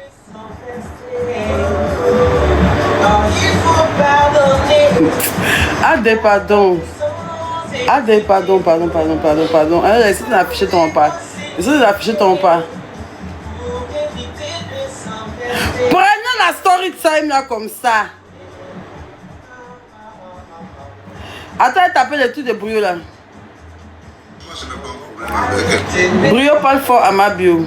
Il faut pardonner. Adé, pardon. Adé, pardon. Alors, essaie d'afficher ton pas. Prenez la story time là comme ça. Attends, taper le truc de Brio là. Brio parle fort à ma bio.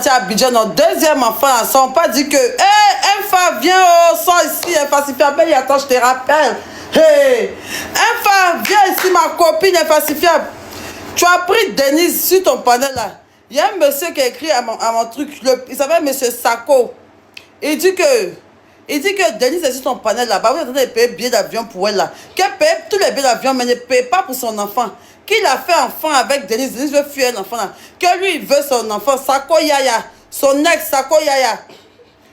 À Abidjan, notre deuxième enfant, ils n'ont pas dit que hey, Enfa, viens, sors ici, Enfa, si fiable, attends, je te rappelle. Hey, Enfa, viens ici, ma copine Infacifiable. Tu as pris Denise sur ton panel là. Il y a un monsieur qui a écrit à mon truc, il s'appelle monsieur Sako. Il dit que Denise est sur ton panel là-bas, vous êtes en train de payer billet d'avion pour elle là. Qu'elle paye tous les billets d'avion, mais ne paye pas pour son enfant. Qu'il a fait enfant avec Denise. Denise veut fuir l'enfant là. Que lui, il veut son enfant. Sako Yaya. Son ex, Sako Yaya.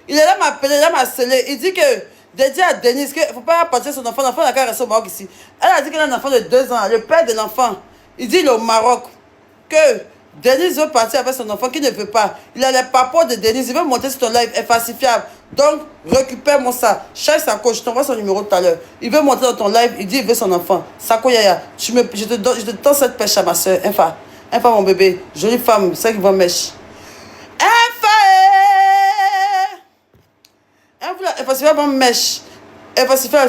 Il est là m'appeler, là m'a scellé. Il dit que, de dire à Denise qu'il ne faut pas partir son enfant. L'enfant n'a qu'à rester au Maroc ici. Elle a dit qu'elle a un enfant de 2 ans. Le père de l'enfant, il dit il est au Maroc. Que Denise veut partir avec son enfant, qu'il ne veut pas. Il a les papas de Denise. Il veut monter sur ton live infacifiable. Donc, récupère-moi ça. Cherche Sako, je t'envoie son numéro tout à l'heure. Il veut monter dans ton live, il dit il veut son enfant. Sako Yaya, je te donne cette pêche à ma soeur. Enfa, mon bébé, jolie femme, c'est qui va mèche. Enfa, falsifié avant mèche. Elle falsifie, elle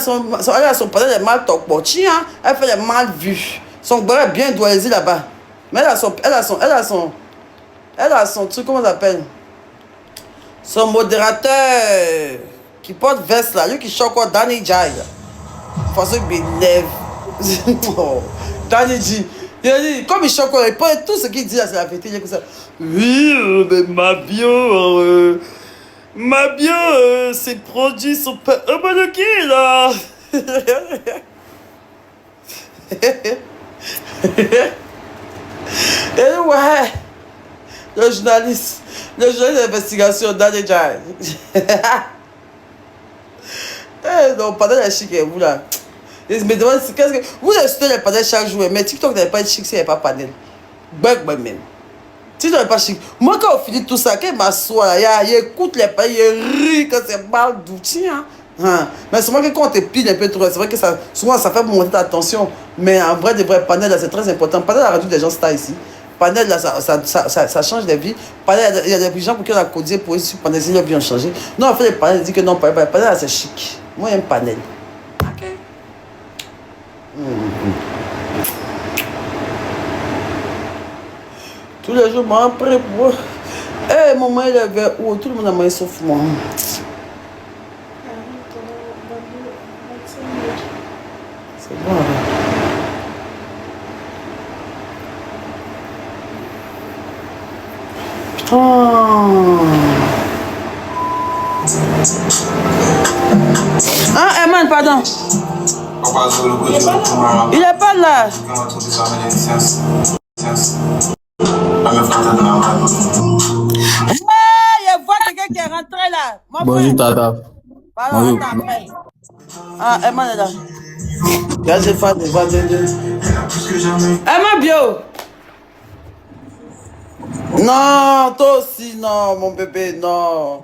a son panel, elle est mal toqué, hein. Elle fait les mal vues. Son beurre est bien doisé là-bas. Mais elle a son truc, comment on l'appelle? Son modérateur qui porte veste là, lui qui chante encore Danny Jai. Façon qu'il m'énerve. Danny J. Il a dit, comme il chante encore, il porte tout ce qu'il dit là, c'est la vérité. Il est comme ça. Oui, mais ma bio, ses produits sont pas homologués là. Et ouais, le journaliste d'investigation Danny Jai. Non, pendant la chic, vous là. Ils me demandent, qu'est-ce que. Vous achetez les panels chaque jour, mais TikTok n'est pas chic s'il n'y a pas panel. Bug, même. TikTok n'est pas chic. Moi, quand on finit tout ça, quand il m'assoit là, il écoute les panels, il rit quand c'est mal d'outils. Hein. Mais c'est vrai que quand on te pile un peu trop, c'est vrai que ça, souvent ça fait monter ta tension. Mais en vrai, des vrais panels, c'est très important. Panel a rendu des gens stars ici. Panel, là, ça change des vies. Panel, il y a des gens pour qui on a codé pour sur panel, si leur vie ont changé. Non, en fait, les panels disent que non, panel, là, c'est chic. Moi, j'aime panel. Ok. Tous les jours, moi, après, pour. Eh, maman, il est vers où? Tout le monde a mangé sauf moi. C'est bon, hein. Ah, Eman, pardon. Il est pas là. Hey, je vois quelqu'un qui est rentré là. Bonjour, Tata. Bonjour. Ah, Eman est là. Gazé pas de voix de deux. Eman Bio. Non, toi aussi, non, mon bébé, non.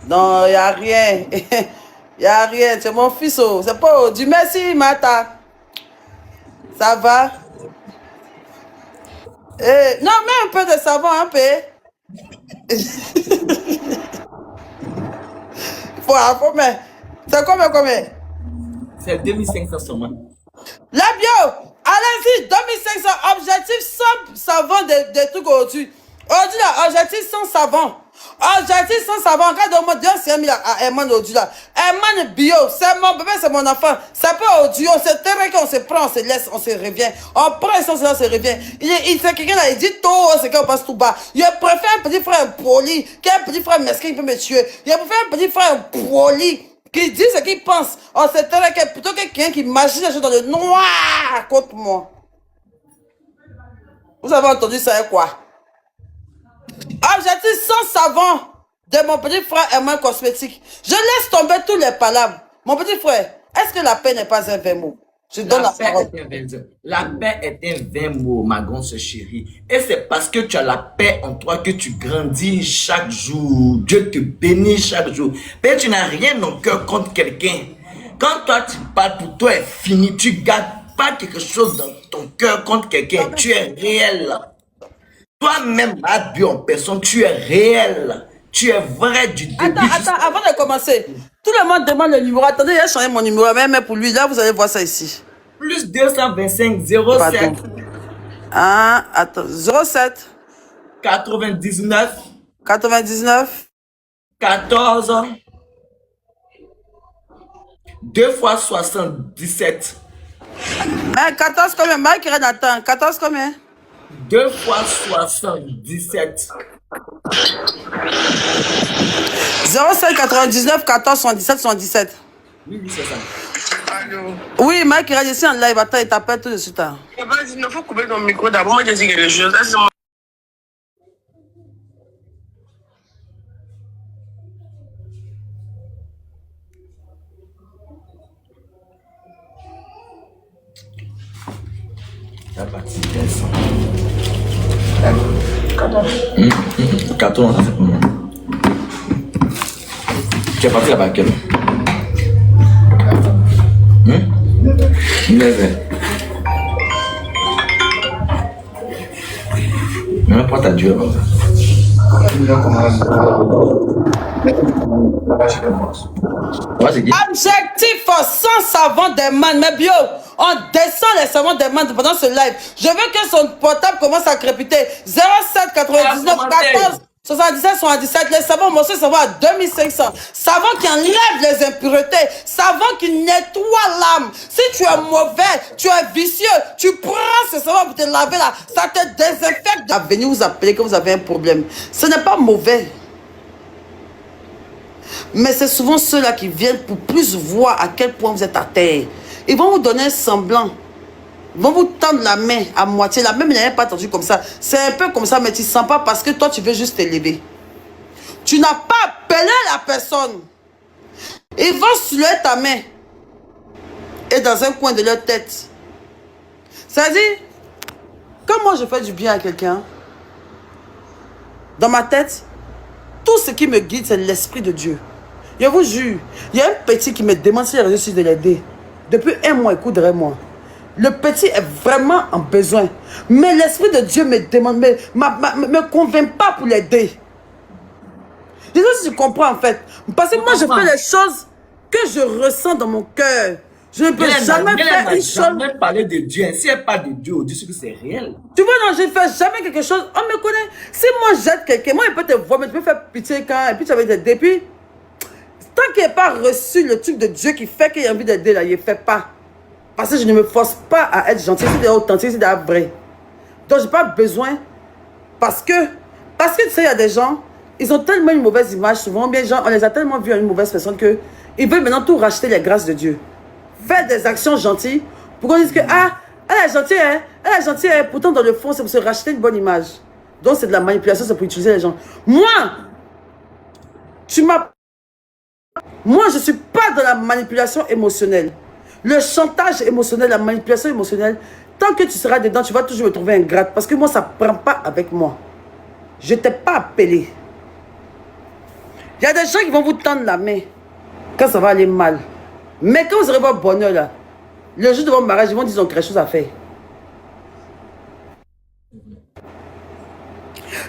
Non, il n'y a rien. Il n'y a rien. C'est mon fils. Oh. C'est pas du merci, Mata. Ça va? Eh, non, mets un peu de savon, un peu. Faut mais. C'est combien? C'est 2500 seulement. La bio, allez-y, 2500, objectif sans savon des trucs au-dessus. Aujourd'hui, là, objectif sans savon. Objectif sans savon. Regarde au moins 200 000 à Eman aujourd'hui, là. Eman bio, c'est mon bébé, c'est mon enfant. C'est pas audio, c'est très qu'on se prend, on se laisse, on se revient. On prend et on se revient. Il c'est quelqu'un là, il dit tout, c'est qu'on passe tout bas. Je préfère un petit frère poli qu'un petit frère mesquin qui peut me tuer. Je préfère un petit frère poli qui dit ce qu'il pense. On se tait plutôt que quelqu'un qui imagine les choses dans le noir contre moi. Vous avez entendu ça et quoi? Objectif sans savon de mon petit frère Eman Cosmétique. Je laisse tomber tous les palabres. Mon petit frère, est-ce que la paix n'est pas un vain mot? Je donne la parole. La paix est un vain mot, ma grande chérie. Et c'est parce que tu as la paix en toi que tu grandis chaque jour. Dieu te bénit chaque jour. Mais tu n'as rien au cœur contre quelqu'un. Quand toi tu parles, pour toi est fini. Tu ne gardes pas quelque chose dans ton cœur contre quelqu'un. Tu es réel. Toi-même, Abby en personne, tu es réel. Tu es vrai du début. Attends, avant de commencer, tout le monde demande le numéro. Attendez, j'ai changé mon numéro, mais pour lui, là, vous allez voir ça ici. Plus 225 07 Pardon. Ah, attends, 07 99 99 14 2 fois 77. 14 combien? Mike Renatan, 14 combien? 2 fois 77. 07 99 14 77 77. Oui, c'est ça. Allô. Oui, Mike Renatan, ici en live. Attends, il t'appelle tout de suite. Hein. Vas-y, il faut couper ton micro d'abord. Moi, je dis quelque chose. Laisse-moi. La partie carton, ça c'est pour moi. Tu es parti là-bas, quel? Même pas ta durée comme ça. Objectif sans savon des mains. Mais bio, on descend les savons des mains pendant ce live. Je veux que son portable commence à crépiter. 07 99 14 77 77. Les savons, moi aussi, ça va à 2500. Savon qui enlève les impuretés. Savon qui nettoie l'âme. Si tu es mauvais, tu es vicieux, tu prends ce savon pour te laver là. Ça te désinfecte. À venir vous appeler que vous avez un problème. Ce n'est pas mauvais. Mais c'est souvent ceux-là qui viennent pour plus voir à quel point vous êtes à terre. Ils vont vous donner un semblant. Ils vont vous tendre la main à moitié. La main n'est pas tendue comme ça. C'est un peu comme ça, mais tu ne sens pas parce que toi, tu veux juste t'élever. Tu n'as pas appelé la personne. Ils vont soulever ta main. Et dans un coin de leur tête. C'est-à-dire, quand moi je fais du bien à quelqu'un, dans ma tête, tout ce qui me guide, c'est l'Esprit de Dieu. Je vous jure, il y a un petit qui me demande si j'ai réussi de l'aider. Depuis un mois, écoutez-moi. Le petit est vraiment en besoin. Mais l'Esprit de Dieu me demande, me convainc pas pour l'aider. Je sais pas si tu comprends en fait. Parce que moi, je fais les choses que je ressens dans mon cœur. Je ne peux jamais faire une chose. jamais parler de Dieu. Si elle parle de Dieu, on dit que c'est réel. Tu vois, non, je ne fais jamais quelque chose. On me connaît. Si moi j'aide quelqu'un, moi, il peut te voir, mais tu peux faire pitié quand. Et puis tu avais des débuts. Tant qu'il n'a pas reçu le truc de Dieu qui fait qu'il a envie d'aider, là, il ne fait pas. Parce que je ne me force pas à être gentil, c'est authentique, c'est vrai. Donc, je n'ai pas besoin. Parce que tu sais, il y a des gens, ils ont tellement une mauvaise image, souvent, bien, gens, on les a tellement vus à une mauvaise personne qu'ils veulent maintenant tout racheter les grâces de Dieu. Faire des actions gentilles pour qu'on dise que, ah, elle est gentille, hein, elle est gentille, hein. Pourtant, dans le fond, c'est pour se racheter une bonne image. Donc, c'est de la manipulation, c'est pour utiliser les gens. Moi, je ne suis pas dans la manipulation émotionnelle. Le chantage émotionnel, la manipulation émotionnelle, tant que tu seras dedans, tu vas toujours me trouver ingrate. Parce que moi, ça ne prend pas avec moi. Je ne t'ai pas appelé. Il y a des gens qui vont vous tendre la main quand ça va aller mal. Mais quand vous aurez votre bonheur, là, le jour de votre mariage, ils vont dire qu'ils ont quelque chose à faire.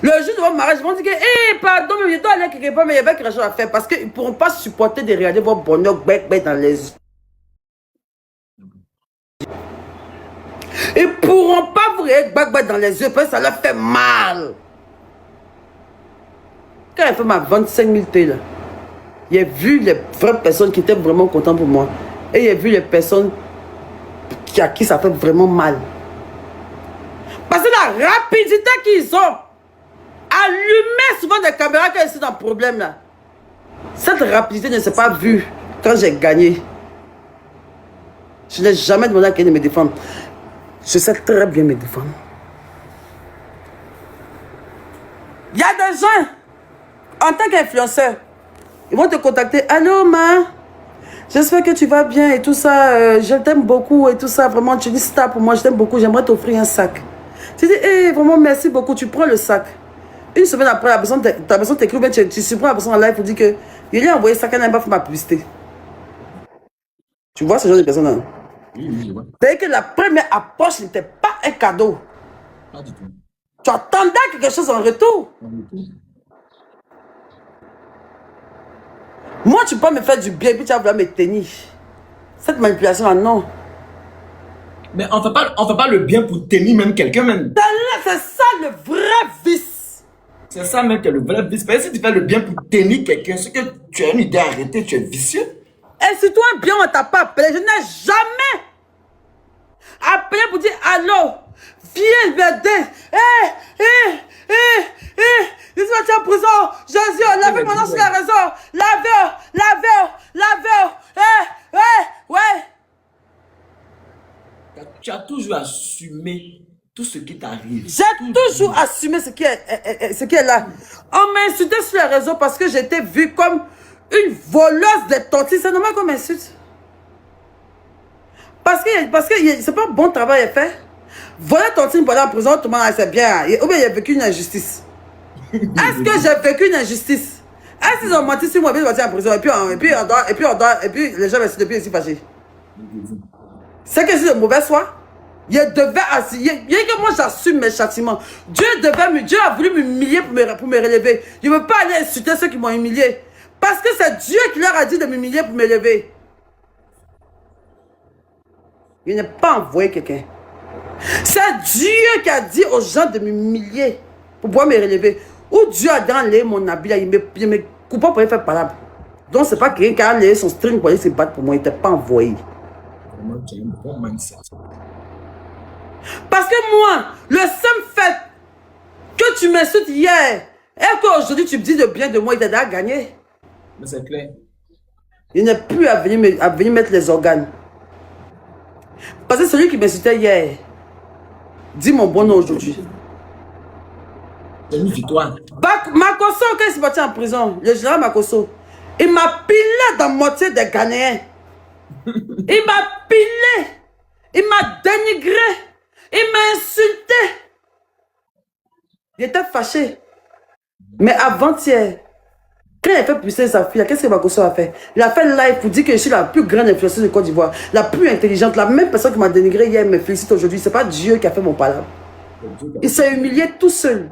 Le jour de votre mariage, ils vont dire que, hé, pardon, mais je dois aller quelque part, mais il y avait quelque chose à faire. Parce qu'ils ne pourront pas supporter de regarder votre bonheur bec dans les yeux. Ils ne pourront pas vous regarder bec dans les yeux parce que ça leur fait mal. Quand elle fait ma 25 000 T, là, j'ai vu les vraies personnes qui étaient vraiment contentes pour moi. Et j'ai vu les personnes à qui ça fait vraiment mal. Parce que la rapidité qu'ils ont, allumer souvent des caméras quand ils sont dans le problème là. Cette rapidité ne s'est pas vue quand j'ai gagné. Je n'ai jamais demandé à quelqu'un de me défendre. Je sais très bien me défendre. Il y a des gens, en tant qu'influenceur, ils vont te contacter. Allô, ma, j'espère que tu vas bien et tout ça. Je t'aime beaucoup et tout ça. Vraiment, tu dis ça pour moi, je t'aime beaucoup. J'aimerais t'offrir un sac. Tu dis, hey, vraiment, merci beaucoup. Tu prends le sac. Une semaine après, ta personne t'écrit, tu surprends la personne en live pour dire que il lui a envoyé ça quand elle n'a pas fait ma publicité. Tu vois ce genre de personne-là? Oui, ouais. C'est-à-dire que la première approche n'était pas un cadeau. Pas du tout. Tu attendais quelque chose en retour. Moi, tu peux me faire du bien et puis tu vas vouloir me tenir. Cette manipulation-là, non. Mais on fait pas le bien pour tenir même quelqu'un même. C'est ça le vrai vice. C'est ça même que le vrai vice. Parce que si tu fais le bien pour tenir quelqu'un, c'est que tu as une idée arrêtée, tu es vicieux. Et si toi un bien, on t'a pas appelé. Je n'ai jamais appelé pour dire allô, viens m'aider. Dis-moi, tu es en prison. Jésus, lavez mon nom sur la raison. Lavez. Ouais. Tu as toujours assumé tout ce qui t'arrive. J'ai toujours assumé ce qui est là. On m'a insulté sur les réseaux parce que j'étais vue comme une voleuse de tortilles. C'est normal qu'on m'insulte. Parce que c'est pas un bon travail à faire. Voler tortille pour aller en prison, tout le monde c'est bien. Ou bien il a vécu une injustice. Est-ce que j'ai vécu une injustice? Est-ce qu'ils ont menti sur moi, puis ils sont en prison, et puis les gens me sont depuis aussi fâchés. C'est que c'est de mauvais foi. Il devait assumer. Il y a que moi j'assume mes châtiments. Dieu a voulu m'humilier pour me relever. Je ne veux pas aller insulter ceux qui m'ont humilié. Parce que c'est Dieu qui leur a dit de m'humilier pour me lever. Il n'a pas envoyé quelqu'un. C'est Dieu qui a dit aux gens de m'humilier pour pouvoir me relever. Ou Dieu a enlevé mon habit, il me coupe pour faire palabre. Donc c'est pas quelqu'un qui a enlevé son string pour aller se battre pour moi, il n'était pas envoyé. Vraiment, tu as un bon mindset. Parce que moi, le seul fait que tu m'insultes hier et qu'aujourd'hui tu me dis de bien de moi, il t'a déjà gagné. Mais c'est clair. Il n'est plus à venir mettre les organes. Parce que celui qui m'insultait hier, dit mon bon nom aujourd'hui. C'est une victoire. Makosso, quand il s'est battu en prison, le général Makosso, il m'a pilé dans la moitié des Ghanéens. Il m'a pilé. Il m'a dénigré. Il m'a insulté. Il était fâché. Mais avant-hier, quand il a fait pucer sa fille, qu'est-ce que Makosso a fait? Il a fait live pour dire que je suis la plus grande influenceuse de Côte d'Ivoire, la plus intelligente, la même personne qui m'a dénigré hier me félicite aujourd'hui. Ce n'est pas Dieu qui a fait mon palabre. Il s'est humilié tout seul.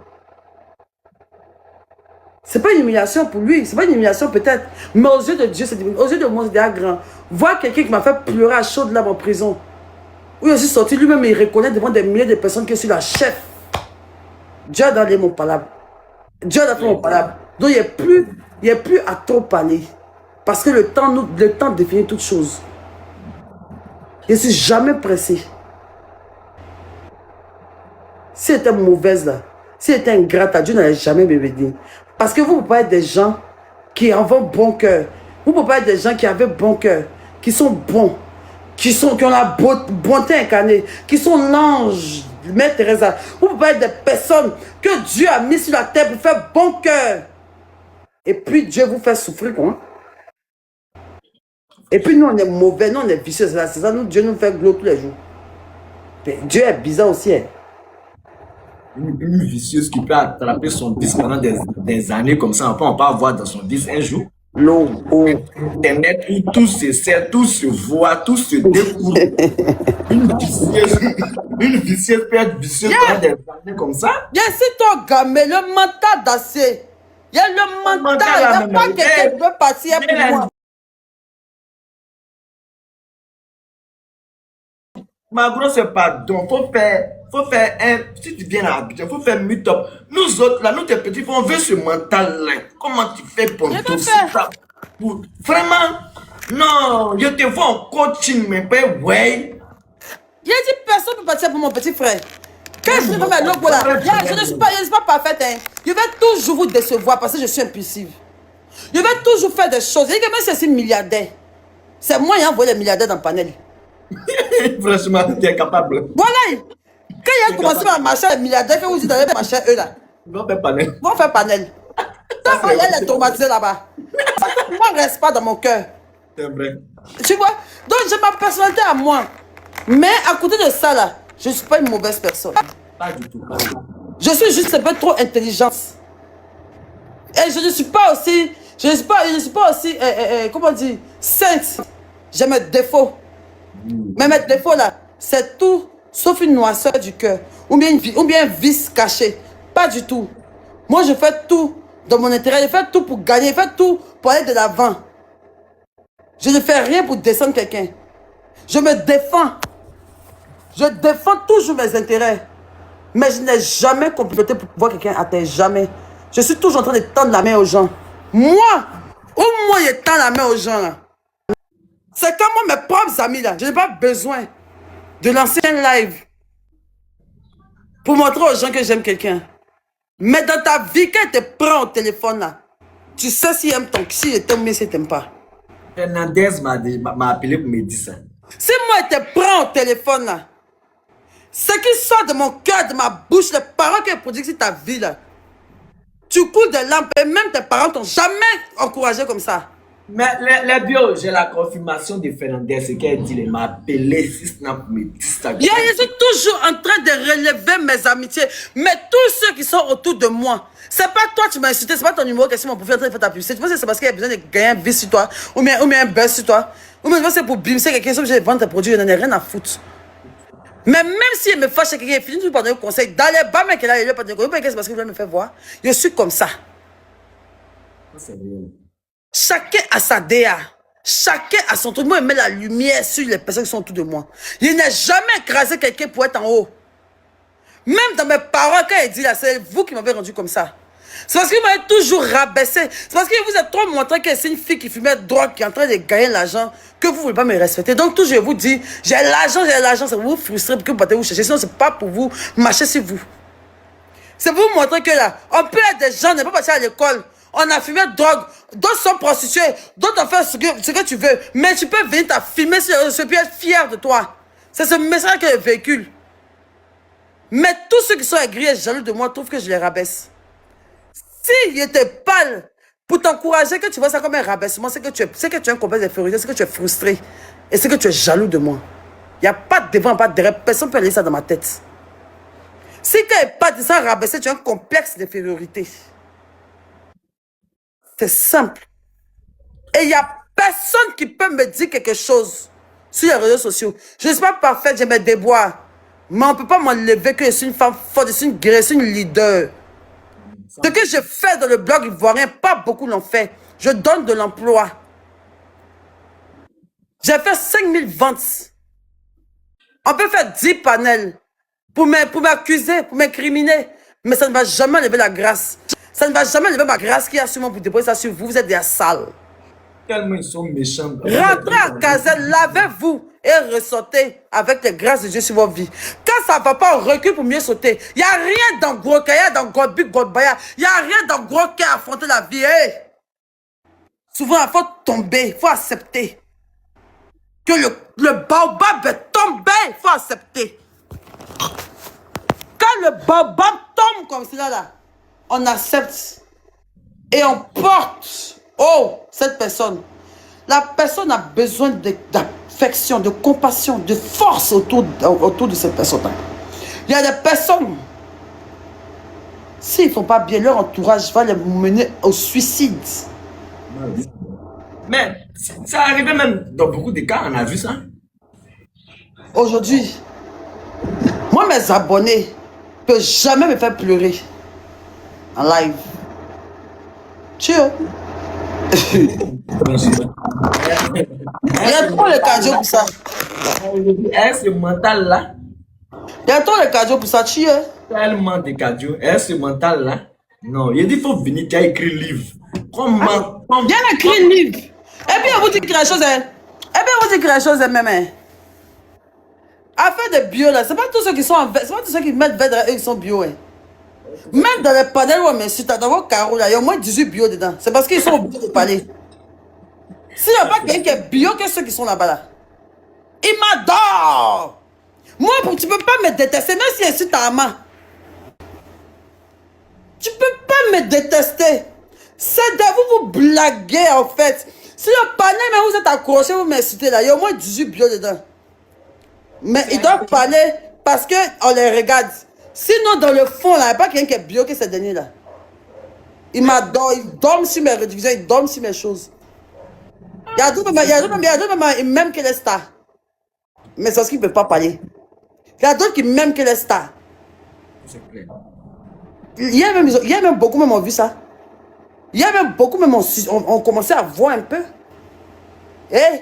Ce n'est pas une humiliation pour lui, ce n'est pas une humiliation peut-être, mais aux yeux de Dieu, aux yeux de moi, c'est déjà grand. Voir quelqu'un qui m'a fait pleurer à chaudes larmes en prison, où je suis sorti, lui-même il reconnaît devant des milliers de personnes que je suis la chef. Dieu a donné mon palabre. Dieu a fait mon palabre. Donc il n'y a plus à trop parler. Parce que le temps définit toutes choses. Je ne suis jamais pressé. Si elle était mauvaise là, si elle était ingrate, Dieu n'allait jamais me bénir. Parce que vous ne pouvez pas être des gens qui avaient bon cœur. Vous ne pouvez pas être des gens qui avaient bon cœur, qui sont bons, qui ont la bonté incarnée, qui sont l'ange, Mère Teresa. Vous ne pouvez pas être des personnes que Dieu a mis sur la terre pour faire bon cœur. Et puis Dieu vous fait souffrir, quoi. Et puis nous, on est mauvais, nous, on est vicieux. C'est ça, nous, Dieu nous fait gloire tous les jours. Mais Dieu est bizarre aussi, hein. Une vicieuse qui peut attraper son vice pendant des années comme ça, on peut avoir dans son vice un jour. L'eau, Internet où tout se sait, tout se voit, tout se découvre. Une vicieuse peut être vicieuse pendant des années comme ça. Bien, si toi, gamin, le mental d'assez. Il y a le mental, il n'y a pas quelqu'un qui veut partir pour moi. Ma grosse pardon, faut faire un, si tu viens à Abidjan, faut faire meet-up. Nous autres, là, nous tes petits, on veut ce mental-là. Comment tu fais pour tout ça? Vraiment? Non, je te vois en coaching, mais pas, ouais. Il y a dit personne ne peut partir pour mon petit frère. Quand je vais faire l'autre là, je ne suis pas parfaite. Hein. Je vais toujours vous décevoir parce que je suis impulsive. Je vais toujours faire des choses. Et que même si je suis milliardaire, c'est moi qui ai envoyé les milliardaires dans le panel. Franchement, tu es capable. Voilà. Quand il a commencé à marcher les milliardaires, que vous dites d'aller marcher eux là. Ils vont faire panel. Ils vont faire panel. Ça va y aller traumatiser là-bas. Parce que moi, je ne reste pas dans mon cœur. C'est vrai. Tu vois? Donc j'ai ma personnalité à moi. Mais à côté de ça là, je ne suis pas une mauvaise personne. Pas du tout. Je suis juste un peu trop intelligente. Et je ne suis pas aussi, comment dire, sainte. J'ai mes défauts. Mais mes défauts là, c'est tout sauf une noirceur du cœur. Ou bien un vice caché. Pas du tout. Moi, je fais tout dans mon intérêt. Je fais tout pour gagner. Je fais tout pour aller de l'avant. Je ne fais rien pour descendre quelqu'un. Je me défends. Je défends toujours mes intérêts. Mais je n'ai jamais complété pour voir quelqu'un à terre. Jamais. Je suis toujours en train de tendre la main aux gens. Moi, au moins, je tends la main aux gens là. C'est comme moi, mes propres amis là. Je n'ai pas besoin de lancer un live pour montrer aux gens que j'aime quelqu'un. Mais dans ta vie, quand tu te prends au téléphone là, tu sais s'il aime ton, s'il t'aime ou s'il t'aime pas. Fernandez m'a appelé pour me dire ça. Si moi, je te prends au téléphone là, ce qui sort de mon cœur, de ma bouche, les paroles que je produis sur ta vie là, tu coules des lampes et même tes parents t'ont jamais encouragé comme ça. Mais les bio, j'ai la confirmation de Fernandez, ce qu'elle dit, elle m'a appelé, si Snap me dit ça. Je suis toujours en train de relever mes amitiés, mais tous ceux qui sont autour de moi, c'est pas toi qui m'as insulté, c'est pas ton numéro qui m'a fait ta publicité. Tu penses que c'est parce qu'il y a besoin de gagner un buzz sur toi, ou bien un buzz sur toi, ou bien c'est pour bimser quelqu'un, sauf que je vais vendre tes produits, je n'en ai rien à foutre. Mais même si elle me fâche, quelqu'un est fini, tout par donner un conseil. Dans les bas, mais qu'elle a, il pas de conseil. C'est parce qu'il veut me faire voir. Je suis comme ça. Chacun a sa DA. Chacun a son truc. Moi, je mets la lumière sur les personnes qui sont autour de moi. Je n'ai jamais écrasé quelqu'un pour être en haut. Même dans mes parents, quand il dit là, c'est vous qui m'avez rendu comme ça. C'est parce que vous m'avez toujours rabaissé. C'est parce que vous êtes trop montré que c'est une fille qui fumait drogue, qui est en train de gagner l'argent, que vous ne voulez pas me respecter. Donc, toujours, je vous dis, j'ai l'argent, c'est vous frustrer pour que vous partez vous chercher. Sinon, ce n'est pas pour vous marcher sur vous. C'est pour vous montrer que là, on peut être des gens, on n'est pas passé à l'école. On a fumé drogue, d'autres sont prostitués, d'autres ont fait ce que tu veux. Mais tu peux venir t'affimer sur les réseaux sociaux et être fier de toi. C'est ce message que je véhicule. Mais tous ceux qui sont aigris et jaloux de moi trouvent que je les rabaisse. S'il était pâle pour t'encourager, que tu vois ça comme un rabaissement, c'est que tu es un complexe d'infériorité, c'est que tu es frustré et c'est que tu es jaloux de moi. Il n'y a pas de devant, pas de derrière, personne ne peut aller ça dans ma tête. Si quand il pas de ça rabaisser, tu as un complexe d'infériorité. C'est simple. Et il n'y a personne qui peut me dire quelque chose sur les réseaux sociaux. Je ne suis pas parfaite, j'ai mes déboires. Mais on ne peut pas m'enlever que je suis une femme forte, je suis une guerrière, je suis une leader. Ce que je fais dans le blog ivoirien, pas beaucoup l'ont fait. Je donne de l'emploi. J'ai fait 5000 ventes. On peut faire 10 panels pour m'accuser, pour m'incriminer. Mais ça ne va jamais lever la grâce. Ça ne va jamais lever ma grâce qui a sur moi pour déposer ça sur vous. Vous êtes des sales. Tellement ils sont méchants. Rentrez à Cazel, lavez-vous et ressortez avec les grâces de Dieu sur votre vie. Quand ça ne va pas, on recule pour mieux sauter. Il n'y a rien dans Gros Kaya, dans Godbik, Godbaya. Il n'y a rien dans Gros Kaya à affronter la vie. Hey. Souvent, il faut tomber, il faut accepter. Que le baobab est tombé, il faut accepter. Quand le baobab tombe comme cela, là, on accepte et on porte, oh, cette personne. La personne a besoin d'affection, de compassion, de force autour de cette personne-là. Il y a des personnes, s'ils ne font pas bien, leur entourage va les mener au suicide. Mais ça arrivait même dans beaucoup de cas, on a vu ça. Aujourd'hui, moi, mes abonnés ne peuvent jamais me faire pleurer en live. Chill. Il y a trop de cardio pour ça. Est-ce mental là? Il y a trop de cardio pour ça, chill. Tellement de cardio. Est-ce mental là? Non, il dit qu'il faut venir, tu as écrit livre. Comment? Bien écrit le livre. Et puis, on vous dit quelque chose, hein. Et puis, on vous dit quelque chose, hein, même, hein. Affaire de bio, là, c'est pas tous ceux qui sont en c'est pas tous ceux qui mettent vêtements, eux, qui sont bio, hein. Même dans les panels où on m'insulte, dans vos carreaux, là, il y a au moins 18 bio dedans. C'est parce qu'ils sont obligés de parler. S'il n'y a pas quelqu'un qui est bio, que ceux qui sont là-bas, là. Ils m'adorent. Moi, tu peux pas me détester, même si insulte ta maman. Tu peux pas me détester. C'est de vous blaguer, en fait. Si le panel, mais vous êtes accroché, vous m'insultez là, il y a au moins 18 bio dedans. Mais ils doivent parler parce qu'on les regarde. Sinon, dans le fond, là, il n'y a pas quelqu'un qui est bio que ces derniers là. Ils m'adorent, ils dorment sur mes rediffusions, ils dorment sur mes choses. Il y a d'autres qui m'aiment que les stars. Mais c'est parce qu'ils ne peuvent pas parler. Il y a d'autres qui m'aiment que les stars. Il y a même beaucoup même ont vu ça. Il y a même beaucoup même ont commencé à voir un peu. Et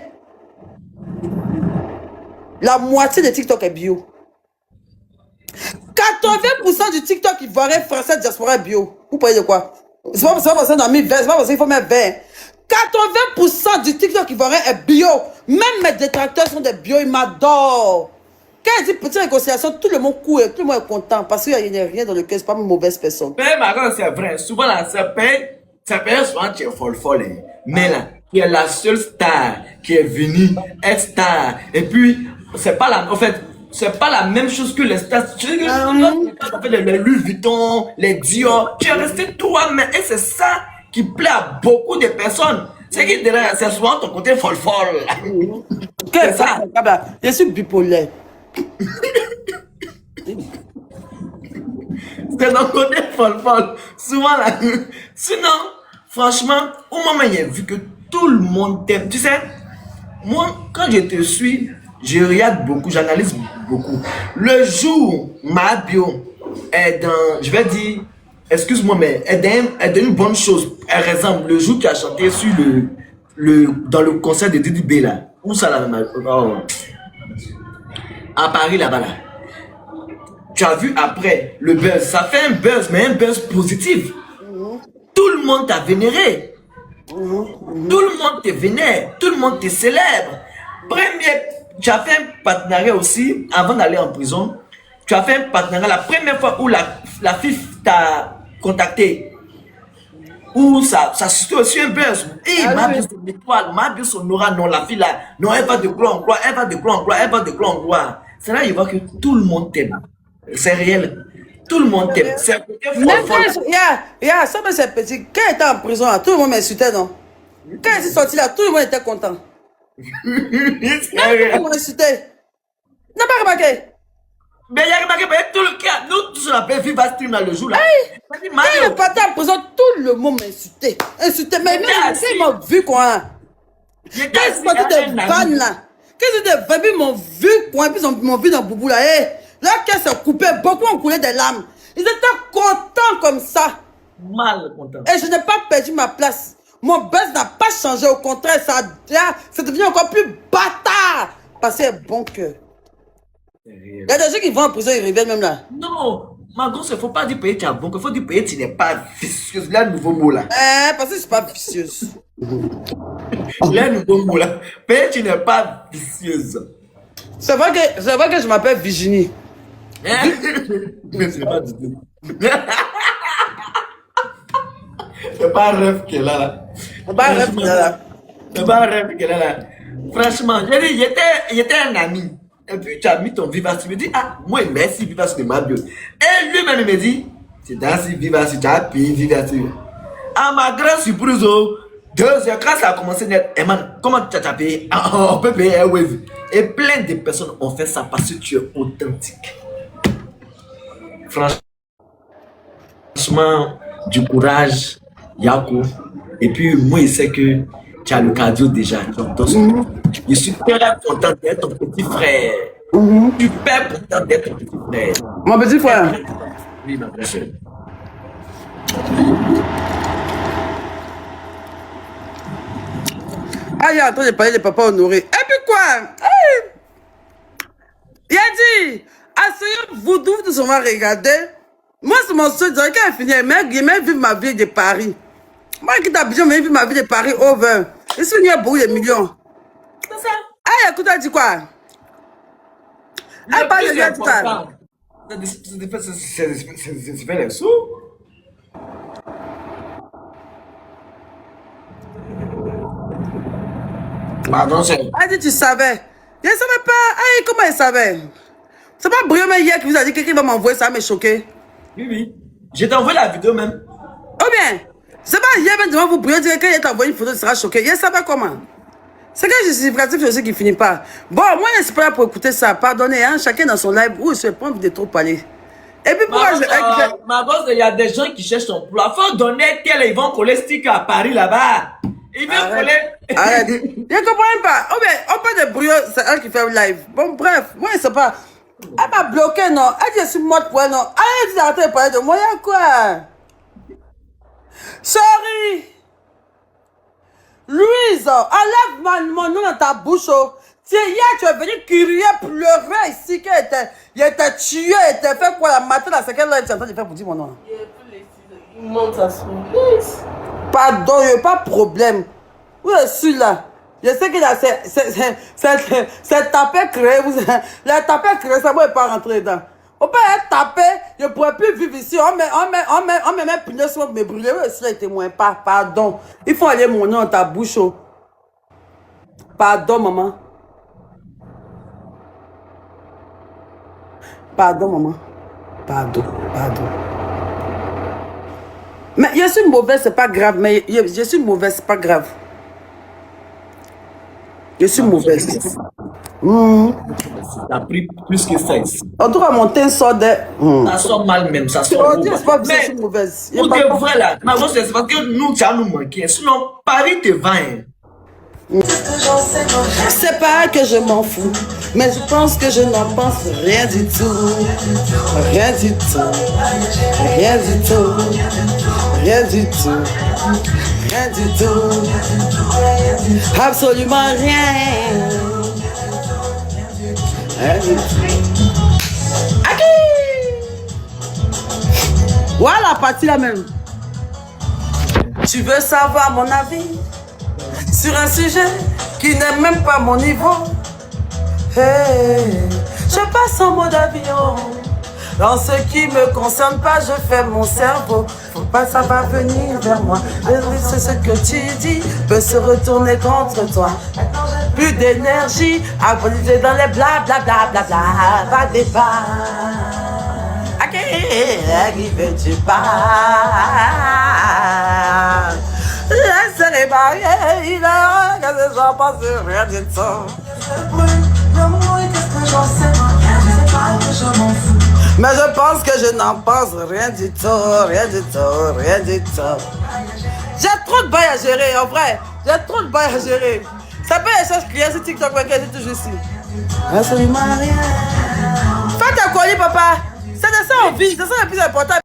la moitié de TikTok est bio. 80% du TikTok ivoirien français diaspora est bio. Vous parlez de quoi? C'est pas parce que dans 1020, c'est pas parce qu'il faut mettre 20. 80% du TikTok ivoirien est bio. Même mes détracteurs sont des bio, ils m'adorent. Quand il dit petite réconciliation, tout le monde court, tout le monde est content. Parce qu'il n'y a rien dans le cœur, c'est pas une mauvaise personne. Mais maintenant, c'est vrai. Souvent, là, ça paye souvent, tu es folle. Mais là, tu es la seule star qui est venue être star. Et puis, c'est pas la, en fait, c'est pas la même chose que les stars. Tu sais que ça fait les Louis Vuitton, les Dior. Tu es resté toi-même. Et c'est ça qui plaît à beaucoup de personnes. C'est que c'est souvent ton côté folle. C'est ça. Je suis bipolaire. C'est ton côté folle. Souvent là. Sinon, franchement, au moment où j'ai vu que tout le monde t'aime, tu sais, moi, quand je te suis, je regarde beaucoup, j'analyse beaucoup. Le jour, ma bio est dans, je vais dire, excuse-moi, mais est dans une bonne chose. Par exemple, le jour qui a chanté sur dans le concert de Didi B là, où ça là, à Paris là-bas là. Tu as vu après le buzz, ça fait un buzz, mais un buzz positif. Tout le monde t'a vénéré. Tout le monde te vénère, tout le monde te célèbre. Premier, tu as fait un partenariat aussi, avant d'aller en prison. Tu as fait un partenariat la première fois où la fille t'a contacté. Où ça suscite aussi un buzz. Et ma buse son étoile, ma buse son aura, non, la fille là, non, elle va de gloire en gloire, elle va de gloire en gloire, elle va de gloire en gloire. C'est là il voit que tout le monde t'aime. C'est réel. Tout le monde t'aime. C'est ça, mais c'est petit. Quand il était en prison, là, tout le monde m'insultait, non? Quand il est sorti là, tout le monde était content. Non, tout le monde m'insultait. N'a pas remarqué? Mais il y a remarqué, tout le cas, nous tous on appelle Viva Stream là le jour là. Quand il est parti en prison, tout le monde m'insultait. Insultait, mais même ils m'ont vu quoi. Quand ils sont sortis des vannes là, quand ils sont des vannes, ils m'ont vu quoi, puis ils m'ont vu dans Boubou là. Là, quand s'est coupé, beaucoup ont coulé des larmes. Ils étaient contents comme ça. Mal content. Et je n'ai pas perdu ma place. Mon buzz n'a pas changé. Au contraire, ça devient encore plus bâtard. Parce que c'est bon cœur. Il y a des gens qui vont en prison, ils reviennent même là. Non, ma grosse, il ne faut pas dire payer tu as bon, il faut dire payer tu n'es pas vicieuse. Là, le nouveau mot là. Parce que c'est pas vicieuse. Là, le nouveau mot là. Payer tu n'es pas vicieuse. C'est vrai que je m'appelle Virginie. Mais c'est pas du tout. C'est pas un rêve qu'elle a là. C'est pas un rêve qu'elle a là. C'est pas un rêve qu'elle a là. Franchement, j'ai dit, il était un ami. Et puis tu as mis ton Viva, tu me dis, ah, moi, merci Viva, c'est ma bio. Et lui-même, il me dit, c'est dans ce Viva, tu as payé Viva. À ma grande surprise, 2 heures, quand ça a commencé net, et man, comment tu as payé? On peut payer un wave. Et plein de personnes ont fait ça parce que tu es authentique. Franchement, du courage, Yako. Et puis, moi, je sais que tu as le cardio déjà. Je suis très content d'être ton petit frère. Super content d'être ton petit frère. Mon petit frère. Oui, ma frère. Ah, il est en train de parler de papa Honoré. Et puis quoi? Il a dit, asseyez vous tous on va regarder. Moi, c'est mon seul quand il finit, il m'a vu ma vie de Paris. Moi qui t'ai besoin de vivre ma vie de Paris over. Il se a beaucoup de millions. C'est ça. Ah, écoute, elle dit quoi? Elle parle de bien tout à l'heure. C'est fait les sous. Pardon, c'est. Elle dit, tu savais. Je ne savais pas. Hey, comment elle savait? C'est pas Brion hier qui vous a dit que quelqu'un va m'envoyer, ça m'a choqué. Oui, oui. Je t'ai envoyé la vidéo même. Oh bien, c'est pas hier même devant vous, Brion, dire que quand il t'a envoyé une photo, tu seras choqué. Il savait comment? C'est que justificatif aussi qui finit pas. Bon, moi, je ne suis pas là pour écouter ça. Pardonnez, hein, chacun dans son live où il se prend de trop parler. Et puis pourquoi ma boss, il y a des gens qui cherchent ton emploi. Faut donner tel, ils vont coller stick à Paris là-bas. Ils veulent coller. Arrête. Je ne comprends pas. Oh bien, on parle de Brion, c'est elle qui fait le live. Bon, bref, moi, je ne sais pas. Elle m'a bloqué, non. Elle dit, je suis morte pour elle, non. Elle dit d'arrêter de parler de moi, il y a quoi? Sorry. Louise, enlève mon nom dans ta bouche. Tiens, hier, tu es venu crier, pleurer ici, il était tué, il était fait quoi la matin, là, c'est quelle heure tu es en train de faire pour dire mon nom? Il monte à son Pardon, il n'y a pas de problème. Où je suis là? Je sais que là, c'est tapé créé. La tapé créé, ça ne peut pas rentrer dedans. On peut être tapé, je ne pourrais plus vivre ici. On me met punaise sur me brûler. Oui, cela était moins pas. Pardon. Il faut aller mon nom dans ta bouche. Pardon, maman. Pardon, maman. Pardon. Mais je suis mauvaise, c'est pas grave. Mais je suis mauvaise, c'est pas grave. Je suis mauvaise. Ça a pris plus que ça ici. En tout cas, mon teint sort de... Ça sort mal même, ça C'est sort pas que je suis mauvaise. Pour de vrai là, ma grosse, c'est parce que nous, ça nous manquait. Sinon, Paris te vend. C'est pas que je m'en fous, mais je pense que je n'en pense rien du tout. Rien du tout. Rien du tout. Rien du tout. Rien du tout. Absolument rien. Rien du tout. Voilà, partie là même. Tu veux savoir mon avis sur un sujet qui n'est même pas mon niveau? Hey, je passe en mode avion. Dans ce qui me concerne pas, je fais mon cerveau. Faut pas, ça va venir vers moi. C'est ce que tu dis peut se retourner contre toi. Plus d'énergie à poliser dans les bla bla bla bla bla. Va débat. À qui veux-tu pas? Laisse les barrières, que ce soit pas sur rien du tout. Mais je pense que je n'en pense rien du tout, rien du tout, rien du tout. J'ai trop de bails à gérer, en vrai. J'ai trop de bails à gérer. Ça peut être chose client sur TikTok, mais c'est toujours ici. Absolument rien. Fais ta colis, papa. C'est de ça on vit, c'est ça le plus important.